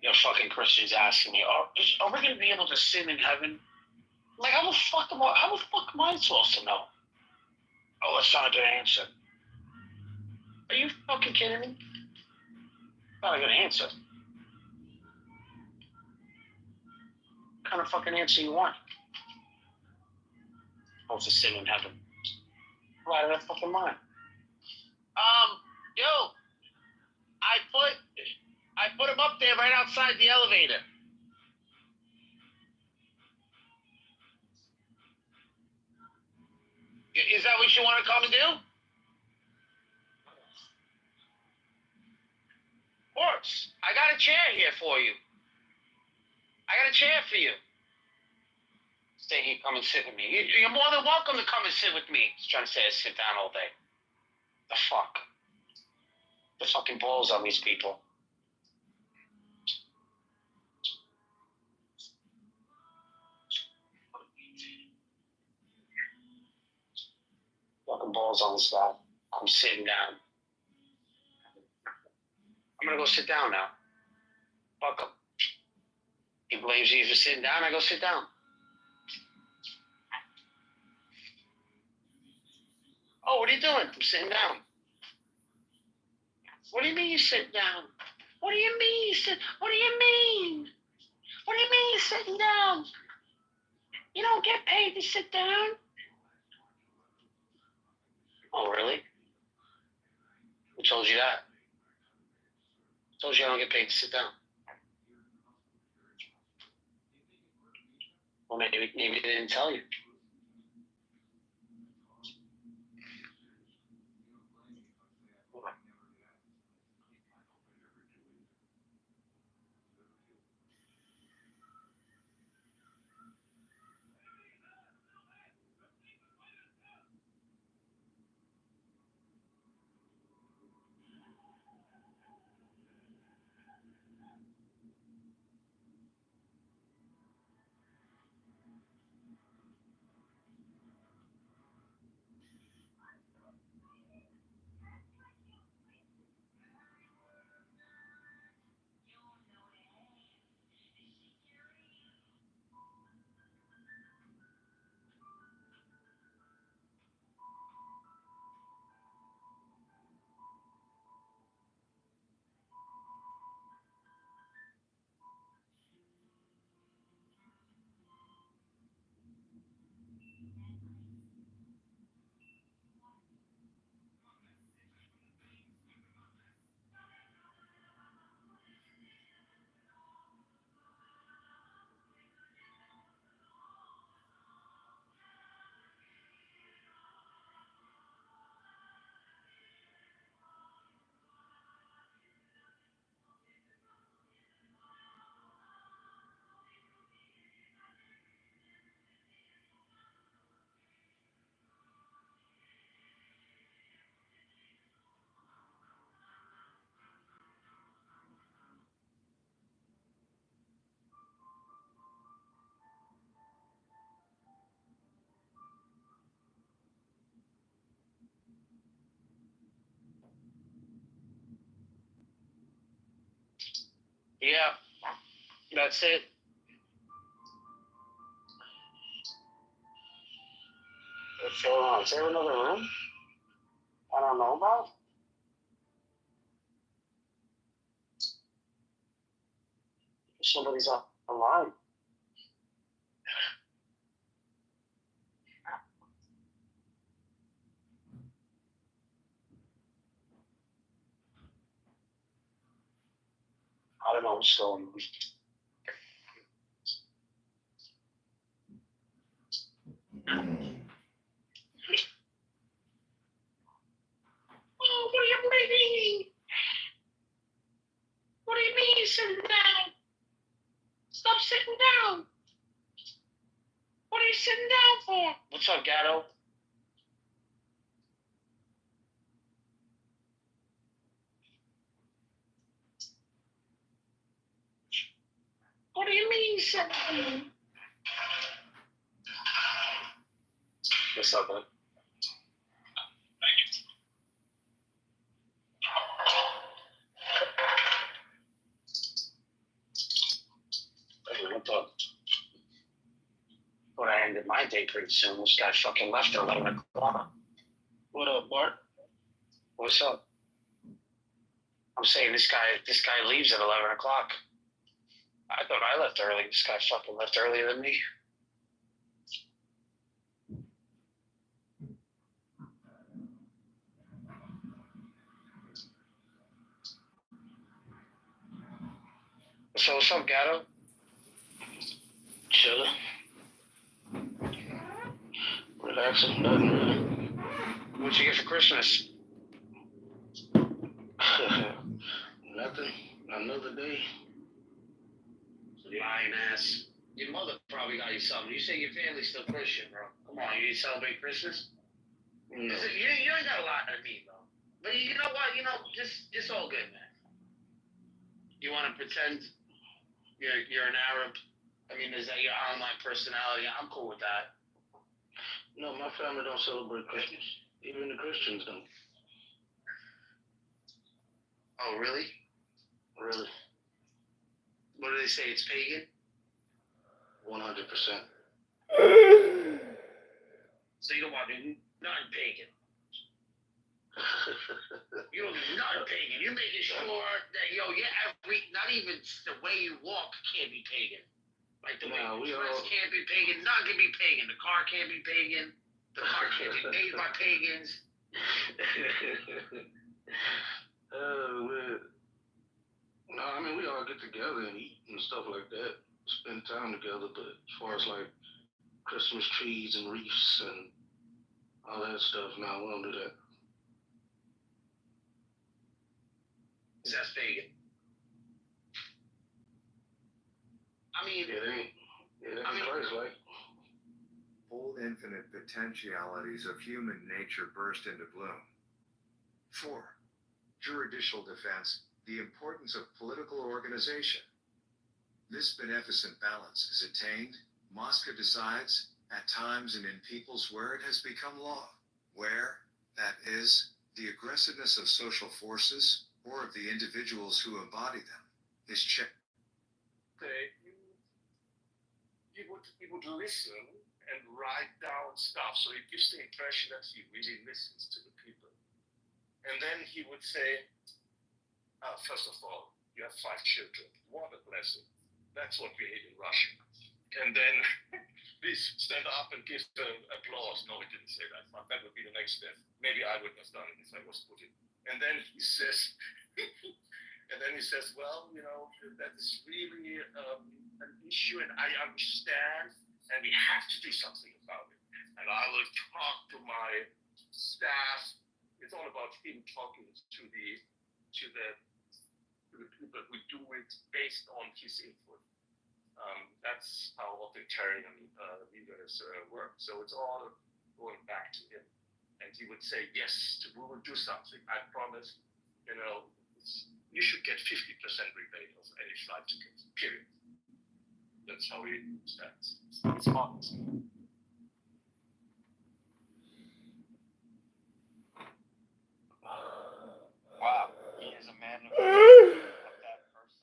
You know, fucking Christians asking me, are we going to be able to sin in heaven? Like, how the fuck am I supposed to know? Oh, that's not a good answer. Are you fucking kidding me? Not a good answer. What kind of fucking answer you want? Supposed to sin in heaven. Right out of fucking mind. Yo, I put him up there right outside the elevator. Is that what you want to come and do? Of course. I got a chair here for you. I got a chair for you. Stay here, come and sit with me. You're more than welcome to come and sit with me. He's trying to say I sit down all day. The fuck? The fucking balls on these people. Fucking balls on this guy. I'm sitting down. I'm gonna go sit down now. Fuck him. He blames you for sitting down, I go sit down. Oh, what are you doing? I'm sitting down. What do you mean you sit down? What do you mean you sit? What do you mean? What do you mean you're sitting down? You don't get paid to sit down? Oh, really? Who told you that? Who told you I don't get paid to sit down? Well, maybe they didn't tell you. Yeah, that's it. So, is there another room I don't know about? Somebody's up online. I don't know what's going on. Oh, what are you mean? What do you mean you're sitting down? Stop sitting down. What are you sitting down for? What's up, Gatto? What do you mean sitting down? What's up, man? What the? But I ended my day pretty soon. This guy fucking left at 11 o'clock. What up, Bart? What's up? I'm saying this guy leaves at 11 o'clock. I thought I left early. This guy fucking left earlier than me. So what's up, Gatto? Chillin'. Relaxing, nothing really. What'd you get for Christmas? Nothing. Another day. Lying ass. Your mother probably got you something. You say your family's still Christian, bro. Come on, you didn't celebrate Christmas? No. You ain't got a lot to me, though. But you know what? It's all good, man. You want to pretend you're an Arab? I mean, is that your online personality? I'm cool with that. No, my family don't celebrate Christmas. Even the Christians don't. Oh, really? Really? What do they say? It's pagan? 100%. So you don't want to do nothing pagan? You don't do nothing pagan. You're making sure that, not even the way you walk can't be pagan. Like the way you dress can't be pagan. Nothing can be pagan. The car can't be pagan. The car can't be made by pagans. Oh, man. No, I mean, we all get together and eat and stuff like that. Spend time together, but as far as like Christmas trees and wreaths and all that stuff, no, we don't do that.
Princess Pagan. I mean,
right?
Full infinite potentialities of human nature burst into bloom. 4. Juridical defense, the importance of political organization. This beneficent balance is attained, Mosca decides, at times and in peoples where it has become law, where, that is, the aggressiveness of social forces, or of the individuals who embody them, is checked.
He would listen and write down stuff, so it gives the impression that he really listens to the people. And then he would say, first of all, you have 5 children. What a blessing. That's what we need in Russia. And then please stand up and give applause. No, he didn't say that. But that would be the next step. Maybe I would have done it if I was put in. And then he says, well, that is really an issue, and I understand, and we have to do something about it. And I will talk to my staff. It's all about him talking to the people who do it based on his input. That's how authoritarian leaders work. So it's all going back to him. And he would say, yes, we will do something. I promise, you should get 50% rebate of any flight tickets, period. That's how he stands. It's honest.
Wow, he is a man of that person.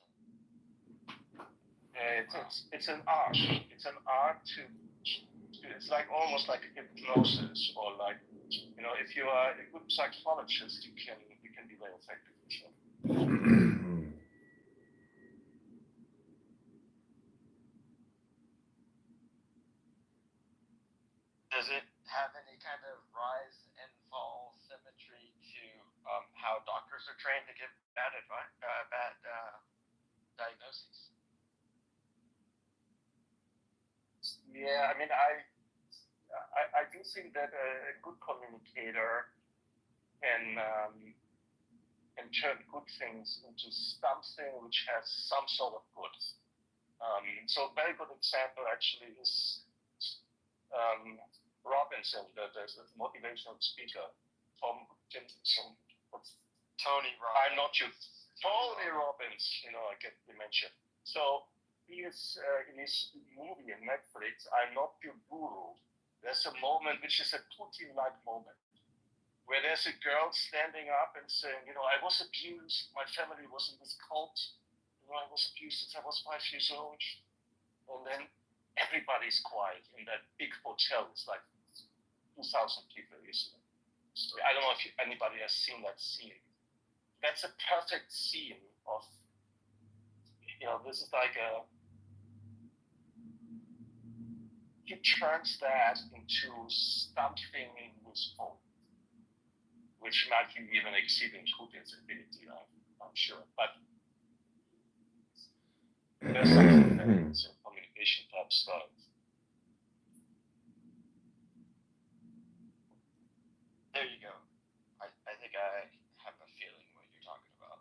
It's an art. It's an art to. It's like almost like hypnosis, or like, if you are a good psychologist, you can be very effective.
Does it have any kind of rise and fall symmetry to how doctors are trained to give bad advice, bad diagnoses?
Yeah, I mean, I do think that a good communicator can turn good things into something which has some sort of good. So a very good example actually is Robinson, the motivational speaker, Tony Robbins. I'm not you. Tony Robbins, I get dementia. So he is in his movie on Netflix, I'm Not Your Guru. There's a moment which is a Putin-like moment, where there's a girl standing up and saying, I was abused, my family was in this cult, I was abused since I was 5 years old. And then everybody's quiet in that big hotel. It's like 2,000 people listening. I don't know if anybody has seen that scene. That's a perfect scene of, this is like he turns that into something useful, which might be even exceeding Putin's ability, I'm sure. But there's something that is a communication type style.
There you go. I think I have a feeling what you're talking about.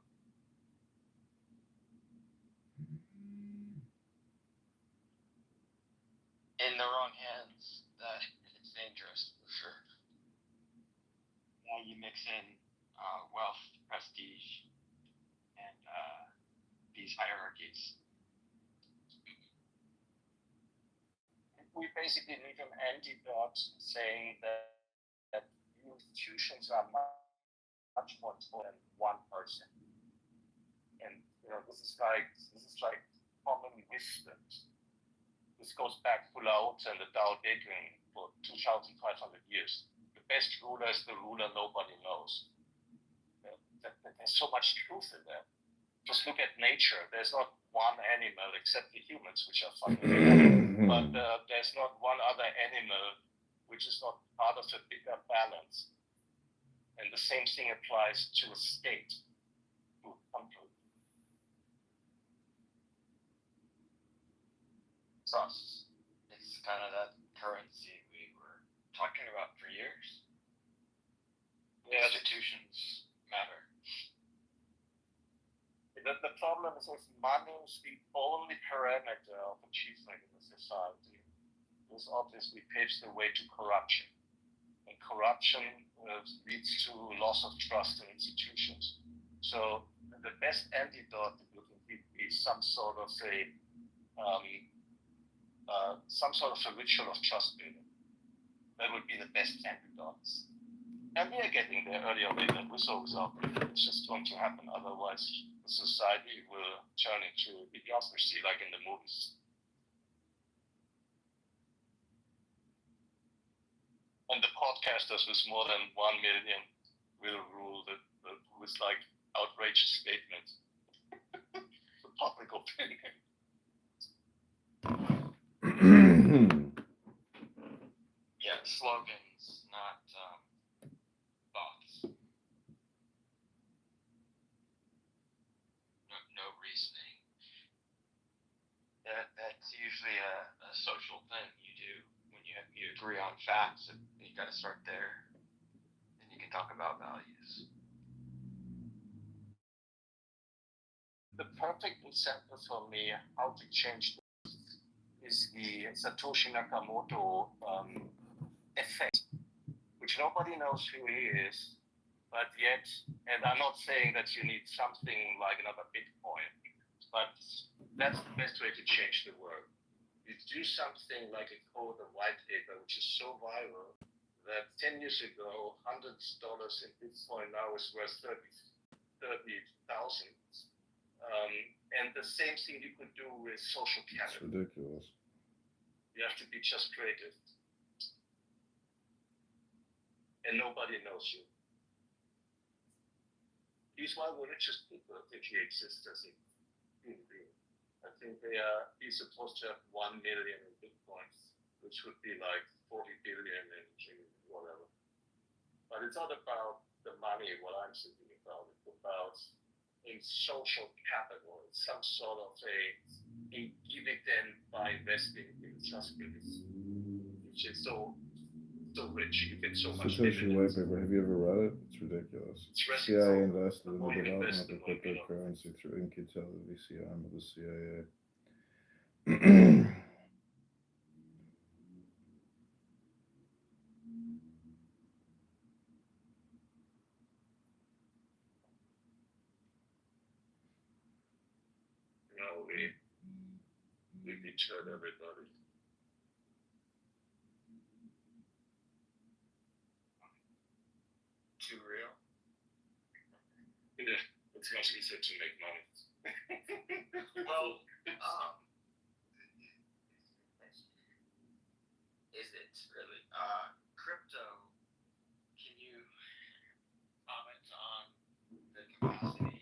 In the wrong hands, it's dangerous for sure. Yeah, you mix in wealth, prestige, and these hierarchies.
We basically need an antidote saying that institutions are much more than one person. And this is like common wisdom. This goes back to Lao Tzu and the Tao Te Ching for 2,500 years. The best ruler is the ruler nobody knows. There's so much truth in that. Just look at nature. There's not one animal except the humans, which are funny. But there's not one other animal which is not part of a bigger balance. And the same thing applies to a state, to a country.
Trust. It's kind of that currency we were talking about for years. Yeah. Institutions matter.
the problem is if money is the only parameter of achievement in a society, this obviously paves the way to corruption. And corruption leads to loss of trust in institutions. So the best antidote would indeed be some sort of a ritual of trust building. That would be the best antidotes. And we are getting there earlier or later. With or without it. It's just going to happen. Otherwise, the society will turn into idiocracy like in the movies. And the podcasters with more than 1 million will rule with like outrageous statements. The public opinion.
Yeah, slogans, not thoughts. No reasoning. That's usually a social thing you do when you agree on facts. And you got to start there. Then you can talk about values.
The perfect example for me how to change this is the Satoshi Nakamoto effect, which nobody knows who he is, but yet, and I'm not saying that you need something like another Bitcoin, but that's the best way to change the world. You do something like a code, a white paper, which is so viral that 10 years ago, $100 in Bitcoin now is worth 30,000. And the same thing you could do with social capital.
It's ridiculous.
You have to be just creative. And nobody knows you. These why religious people think he exists as a human being. I think he's supposed to have 1 million in Bitcoins, which would be like 40 billion in whatever. But it's not about the money, what I'm thinking about. It's about in social capital, it's some sort of a dividend by investing in trust buildings, which is so rich. You get so much
Satoshi white
dividends.
paper. Have you ever read it? It's ridiculous.
It's
CIA invested in the
more you
development
invest,
of
the more you know.
cryptocurrency through Intel, the VC arm of the CIA.
No, we deterred everybody.
Too real.
Yeah, it's much easier to make money.
Well, is it really? Crypto, can you comment on the capacity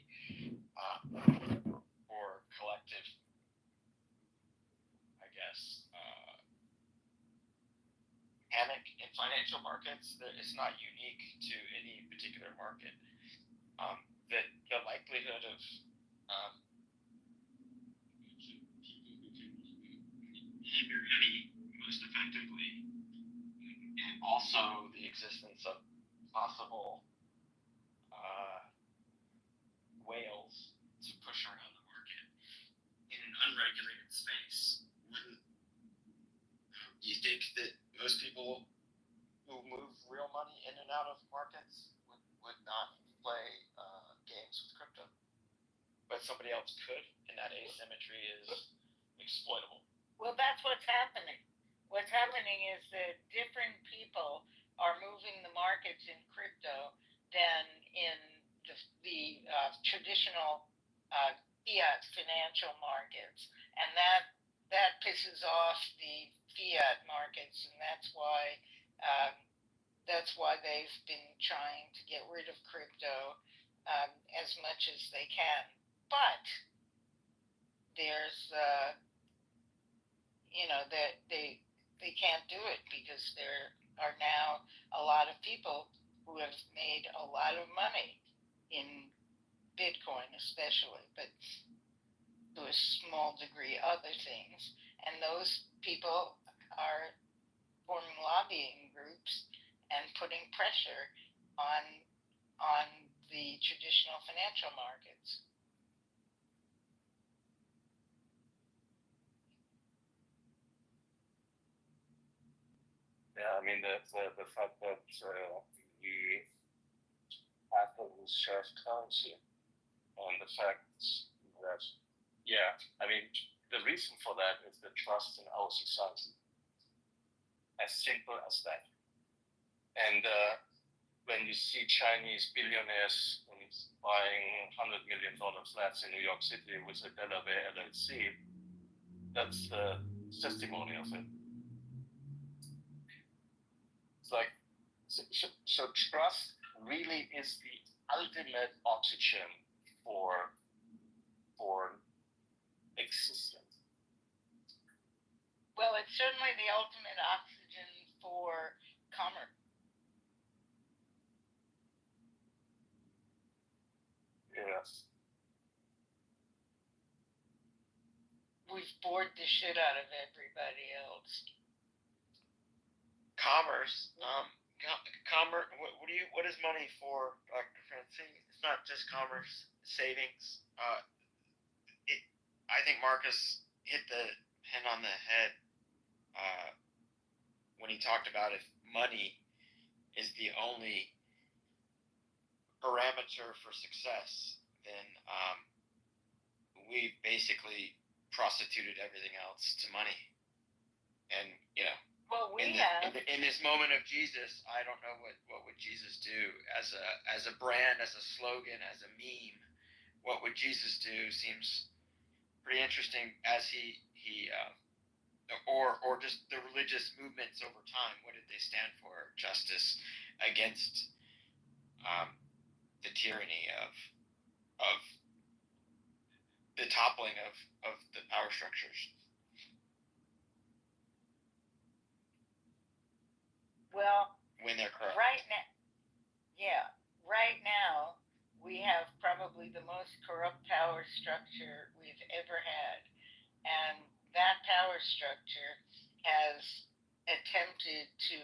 for collective, I guess, panic in financial markets? That it's not unique to any particular market. That the likelihood of people who can keep your money most effectively, and also the existence of possible whales to push around the market in an unregulated space. Wouldn't you think that most people who move real money in and out of markets would not play games with crypto? But somebody else could, and that asymmetry is exploitable.
Well, that's what's happening. What's happening is that different people are moving the markets in crypto than in the traditional fiat financial markets, and that pisses off the fiat markets, and that's why they've been trying to get rid of crypto as much as they can. But there's that they can't do it because there are now a lot of people who have made a lot of money in Bitcoin especially, but to a small degree other things, and those people are forming lobbying groups and putting pressure on the traditional financial markets.
the fact that we have a reserve currency, and the fact that, the reason for that is the trust in our society. As simple as that. And when you see Chinese billionaires buying $100 million flats in New York City with a Delaware LLC, that's the testimony of it. It's like, so trust really is the ultimate oxygen for existence.
Well, it's certainly the ultimate oxygen for commerce.
Yes.
We've bored the shit out of everybody else.
Commerce. Commerce. What is money for, Dr. Francine? It's not just commerce, savings. I think Marcus hit the pin on the head when he talked about if money is the only parameter for success, then we basically prostituted everything else to money. And
well,
in this moment of Jesus, I don't know what would Jesus do as a brand, as a slogan, as a meme. What would Jesus do seems pretty interesting as he or just the religious movements over time. What did they stand for? Justice against the tyranny of the toppling of the power structures.
Well,
when they're corrupt.
Right now, we have probably the most corrupt power structure we've ever had. And that power structure has attempted to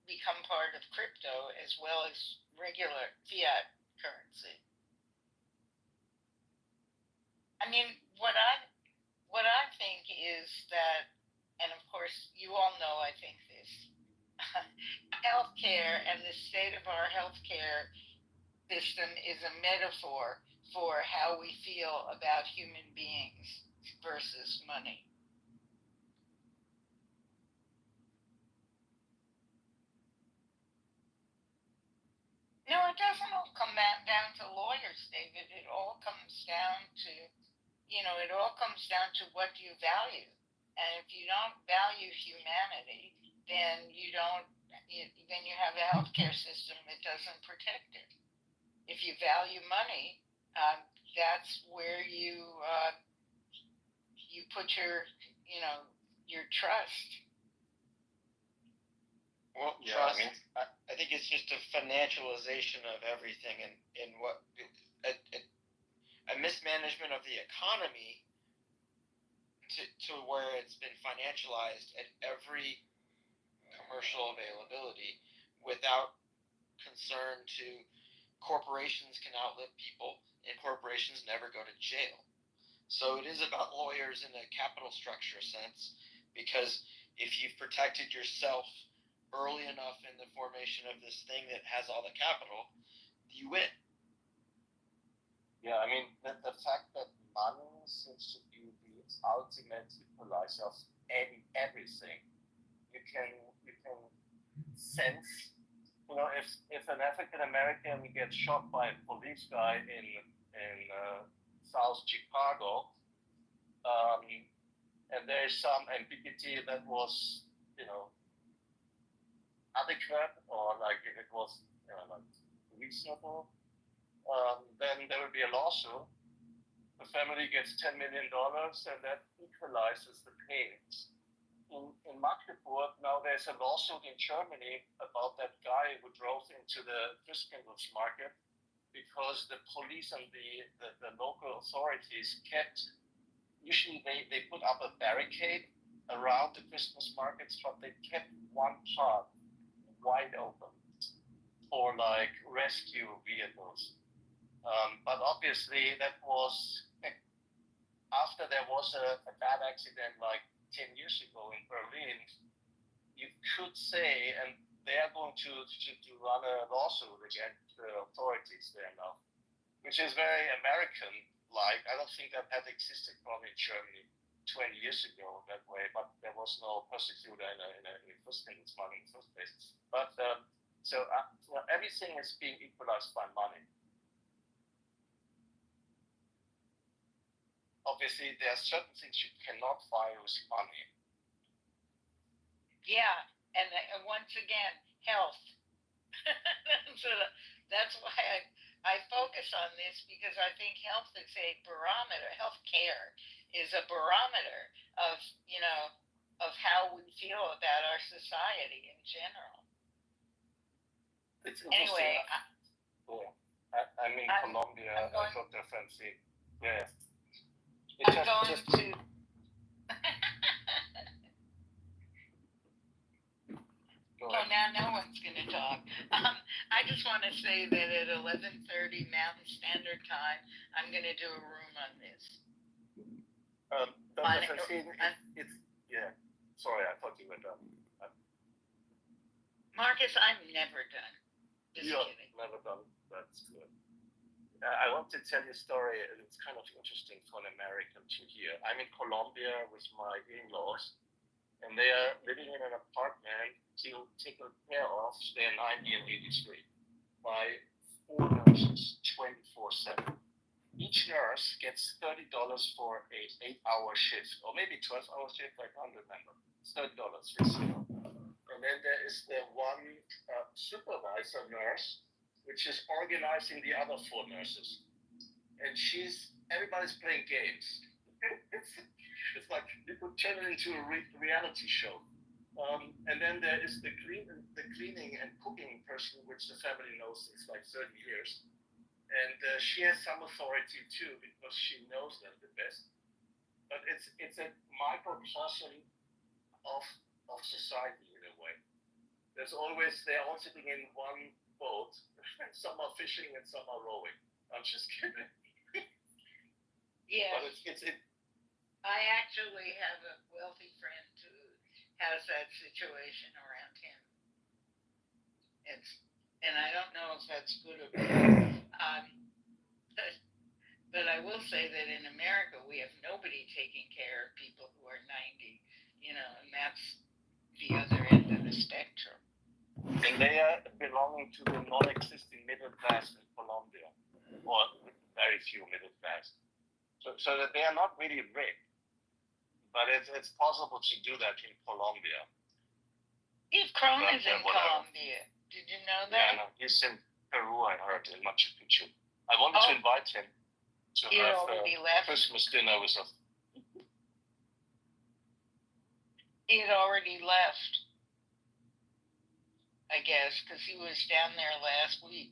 become part of crypto as well as regular fiat currency. I mean, what I think is that, and of course you all know I think this, healthcare and the state of our healthcare system is a metaphor for how we feel about human beings versus money. No, it doesn't all come down to lawyers, David. It all comes down to, it all comes down to what you value. And if you don't value humanity, then you have a healthcare system that doesn't protect it. If you value money, that's where you put your trust.
Well, trust. I think it's just a financialization of everything, and what a mismanagement of the economy to where it's been financialized at every commercial availability without concern to corporations can outlive people, and corporations never go to jail. So it is about lawyers in a capital structure sense, because if you've protected yourself early enough in the formation of this thing that has all the capital, you win.
Yeah, I mean, the fact that money seems to be the ultimate equalizer of everything. You can sense, if an African American gets shot by a police guy in South Chicago, and there is some ambiguity that was, adequate, or like if it was reasonable, then there will be a lawsuit. The family gets $10 million, and that equalizes the payments. In Magdeburg, now there's a lawsuit in Germany about that guy who drove into the Christmas market because the police and the local authorities usually they put up a barricade around the Christmas markets, but they kept one part wide open for like rescue vehicles. But obviously that was after there was a bad accident like 10 years ago in Berlin, you could say, and they are going to run a lawsuit against the authorities there now, which is very American-like. I don't think that had existed probably in Germany 20 years ago that way, but there was no prosecutor in the first place, money in the first place. But so everything is being equalized by money. Obviously, there are certain things you cannot buy with money.
Yeah, and once again, health. So that's why I focus on this, because I think health is a barometer. Health care is a barometer of, of how we feel about our society in general.
It's interesting.
Anyway,
I'm in Colombia. I thought they're fancy. Yeah.
I'm going to. Well, now no one's going to talk. I just want to say that at 11:30 Mountain Standard Time, I'm going to do a room on this.
It's yeah. Sorry, I thought you were done.
Marcus, I'm never done. Just kidding.
Never done. That's good. I want to tell you a story, and it's kind of interesting for an American to hear. I'm in Colombia with my in-laws, and they are living in an apartment taken care of. They're 90 and 83 by 4 nurses, 24/7. Each nurse gets $30 for an 8-hour shift, or maybe 12-hour shift. I can't remember. It's $30 this year. And then there is the one supervisor nurse, which is organizing the other 4 nurses, and everybody's playing games. It's like you could turn it into a reality show. And then there is the cleaning and cooking person, which the family knows since like 30 years. And she has some authority too, because she knows them the best. But it's a microcosm of society in a way. They're all sitting in one boat. Some are fishing and some are rowing. I'm just kidding.
Yeah.
But it's
I actually have a wealthy friend who has that situation around him. And I don't know if that's good or bad. But I will say that in America, we have nobody taking care of people who are 90, and that's the other end of the spectrum.
And they are belonging to the non-existing middle class in Colombia, or very few middle class. So that they are not really rich, but it's possible to do that in Colombia.
Steve Crone is in Colombia. Did you know that?
Yeah, no, he's in Peru, I heard, in Machu Picchu. I wanted to invite him to have Christmas dinner with us.
He had already left, I guess, because he was down there last week.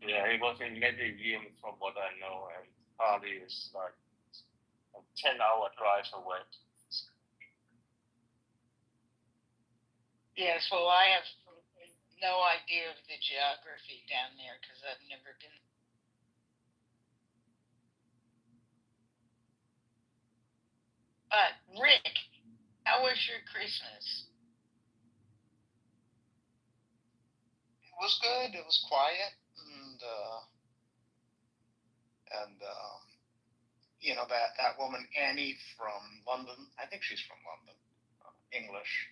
Yeah, he was in Medellin, from what I know, and Cali is like a 10-hour drive away.
Yes, well, I have no idea of the geography down there because I've never been. But Rick, how was your Christmas?
It was good. It was quiet, and that woman Annie from London. I think she's from London, English,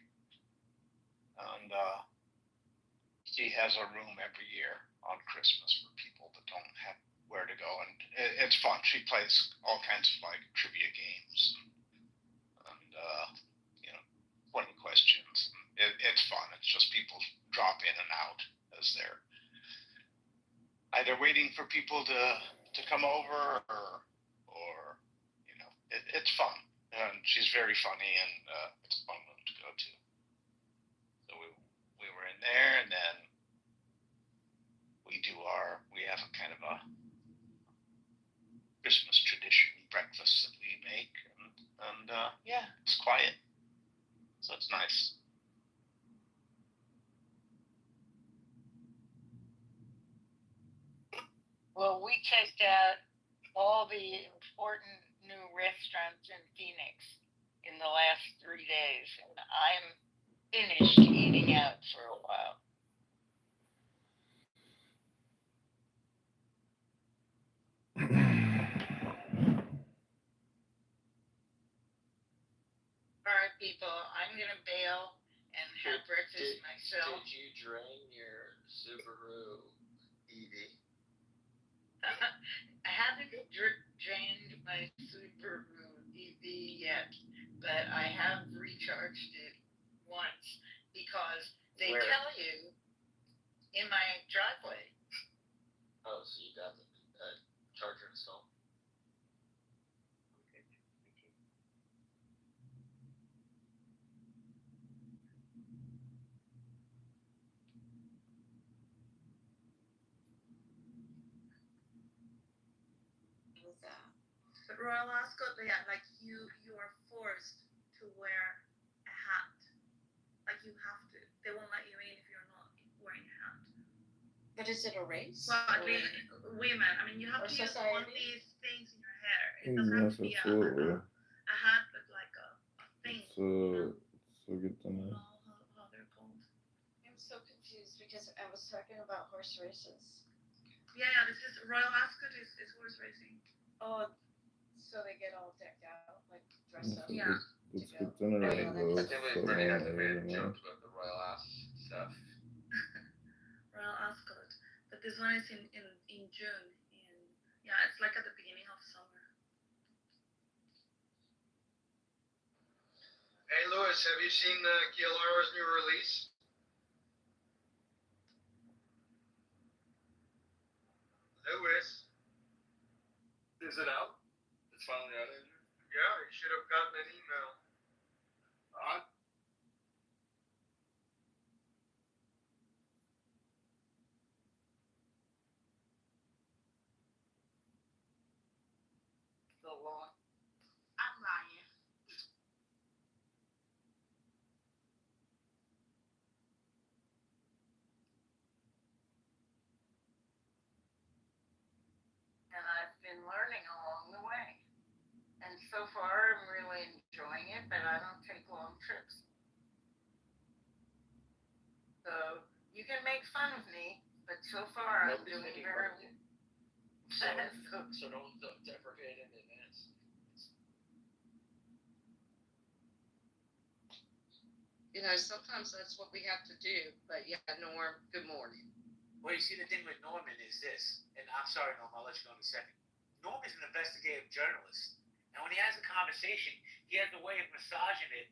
and she has a room every year on Christmas for people that don't have where to go, and it's fun. She plays all kinds of like trivia games and 20 questions. It's fun. It's just people drop in and out as they're either waiting for people to come over or it's fun. And she's very funny, and it's a fun room to go to. So we were in there, and then we have a kind of a Christmas tradition breakfast that we make, and it's quiet, so it's nice.
Well, we checked out all the important new restaurants in Phoenix. in the last 3 days, and I'm finished eating out for a while. All right, people, I'm gonna bail and have breakfast myself.
Did you drain your Subaru EV?
I haven't drained my Subaru EV yet, but I have recharged it once because they tell you in my driveway.
Oh, so you got the charger installed? Okay, thank you.
But Royal Ascot, yeah, like you are forced to wear a hat. Like you have to. They won't let you in if you're not wearing a hat.
But is it a race?
Well, at least women. I mean, you have to use one of these things in your hair. It doesn't have
Yes,
to be
absolutely.
a hat, but like a thing.
So good to know.
How they're called.
I'm so confused because I was talking about horse races.
Yeah, this is Royal Ascot is horse racing.
Oh, so they get all decked out, like dressed up.
Yeah.
It's good to know.
I think we already had the made jokes about the Royal Ass stuff.
Royal Ascot, but this one is in June. Yeah, it's like at the beginning of summer.
Hey, Louis, have you seen Kielara's new release? Louis? Is it out? It's finally out, Andrew? Yeah, you should have gotten an email.
The law. I'm lying. And I've been learning along the way. And so far, I'm really enjoying it, but I don't take long trips. So you can make fun of me, but so far I'm doing very well.
So don't deprecate in advance.
You know, sometimes that's what we have to do. But yeah, Norm, good morning.
Well, you see, the thing with Norman is this, and I'm sorry, Norm, I'll let you go in a second. Norm is an investigative journalist, and when he has a conversation, he has a way of massaging it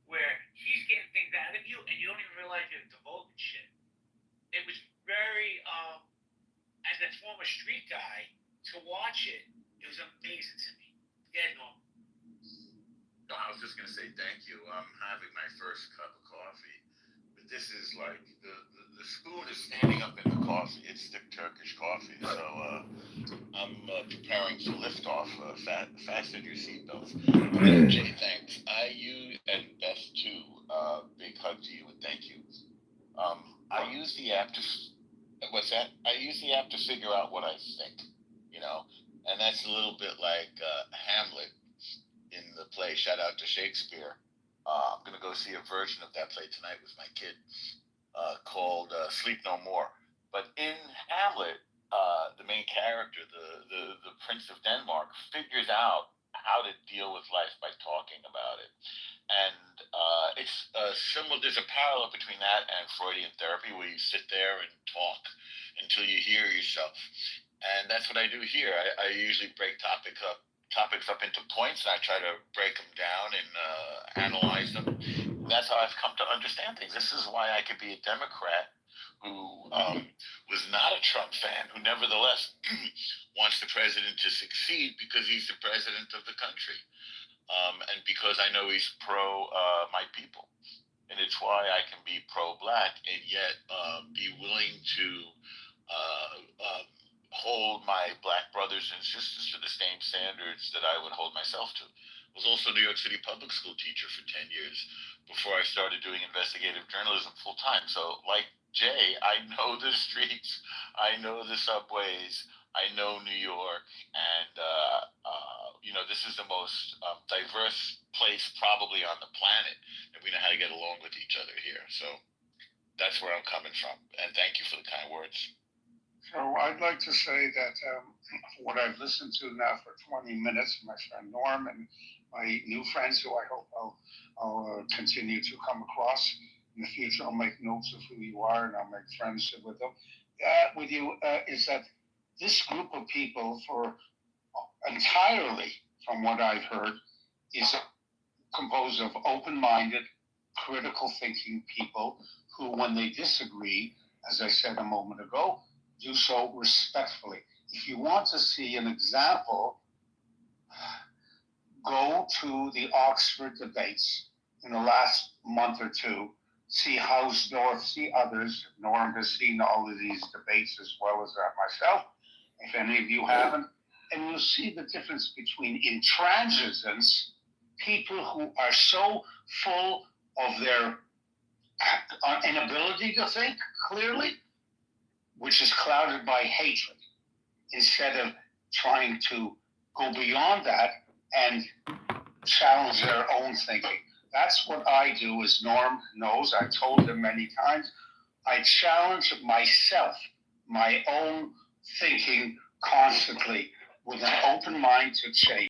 where he's getting things out of you, and you don't even realize you're divulging shit. It was very, as a former street guy, to watch it, it was amazing to me. Yeah, Norm.
No, I was just gonna say thank you. I'm having my first cup of coffee, but this is like the spoon is standing up in the coffee. It's thick Turkish coffee, so I'm preparing for liftoff. Fasten your seatbelts. Jay, thanks. You and Beth too. Big hug to you and thank you. I use the app to. What's that? I use the app to figure out what I think. You know, and that's a little bit like Hamlet in the play. Shout out to Shakespeare. I'm gonna go see a version of that play tonight with my kid, called Sleep No More. But in Hamlet, the main character, the Prince of Denmark, figures out how to deal with life by talking about it. And it's similar. There's a parallel between that and Freudian therapy, where you sit there and talk until you hear yourself. And that's what I do here. I usually break topics up into points, and I try to break them down and analyze them. That's how I've come to understand things. This is why I could be a Democrat who was not a Trump fan, who nevertheless wants the president to succeed because he's the president of the country, and because I know he's pro my people. And it's why I can be pro-black and yet be willing to hold my black brothers and sisters to the same standards that I would hold myself to. I was also a New York City public school teacher for 10 years before I started doing investigative journalism full time. So, like Jay, I know the streets, I know the subways, I know New York, and this is the most diverse place probably on the planet, and we know how to get along with each other here. So that's where I'm coming from, and thank you for the kind words.
So I'd like to say that what I've listened to now for 20 minutes, my friend Norm and my new friends who I hope I'll continue to come across in the future. I'll make notes of who you are and I'll make friends with them. With you is that this group of people, for entirely from what I've heard, is composed of open-minded, critical thinking people who, when they disagree, as I said a moment ago, do so respectfully. If you want to see an example, go to the Oxford debates in the last month or two. See Hausdorff, see others. Norm has seen all of these debates as well as myself, if any of you haven't. And you'll see the difference between intransigence, people who are so full of their inability to think clearly, which is clouded by hatred, instead of trying to go beyond that and challenge their own thinking. That's what I do, as Norm knows. I've told him many times. I challenge myself, my own thinking constantly, with an open mind to change.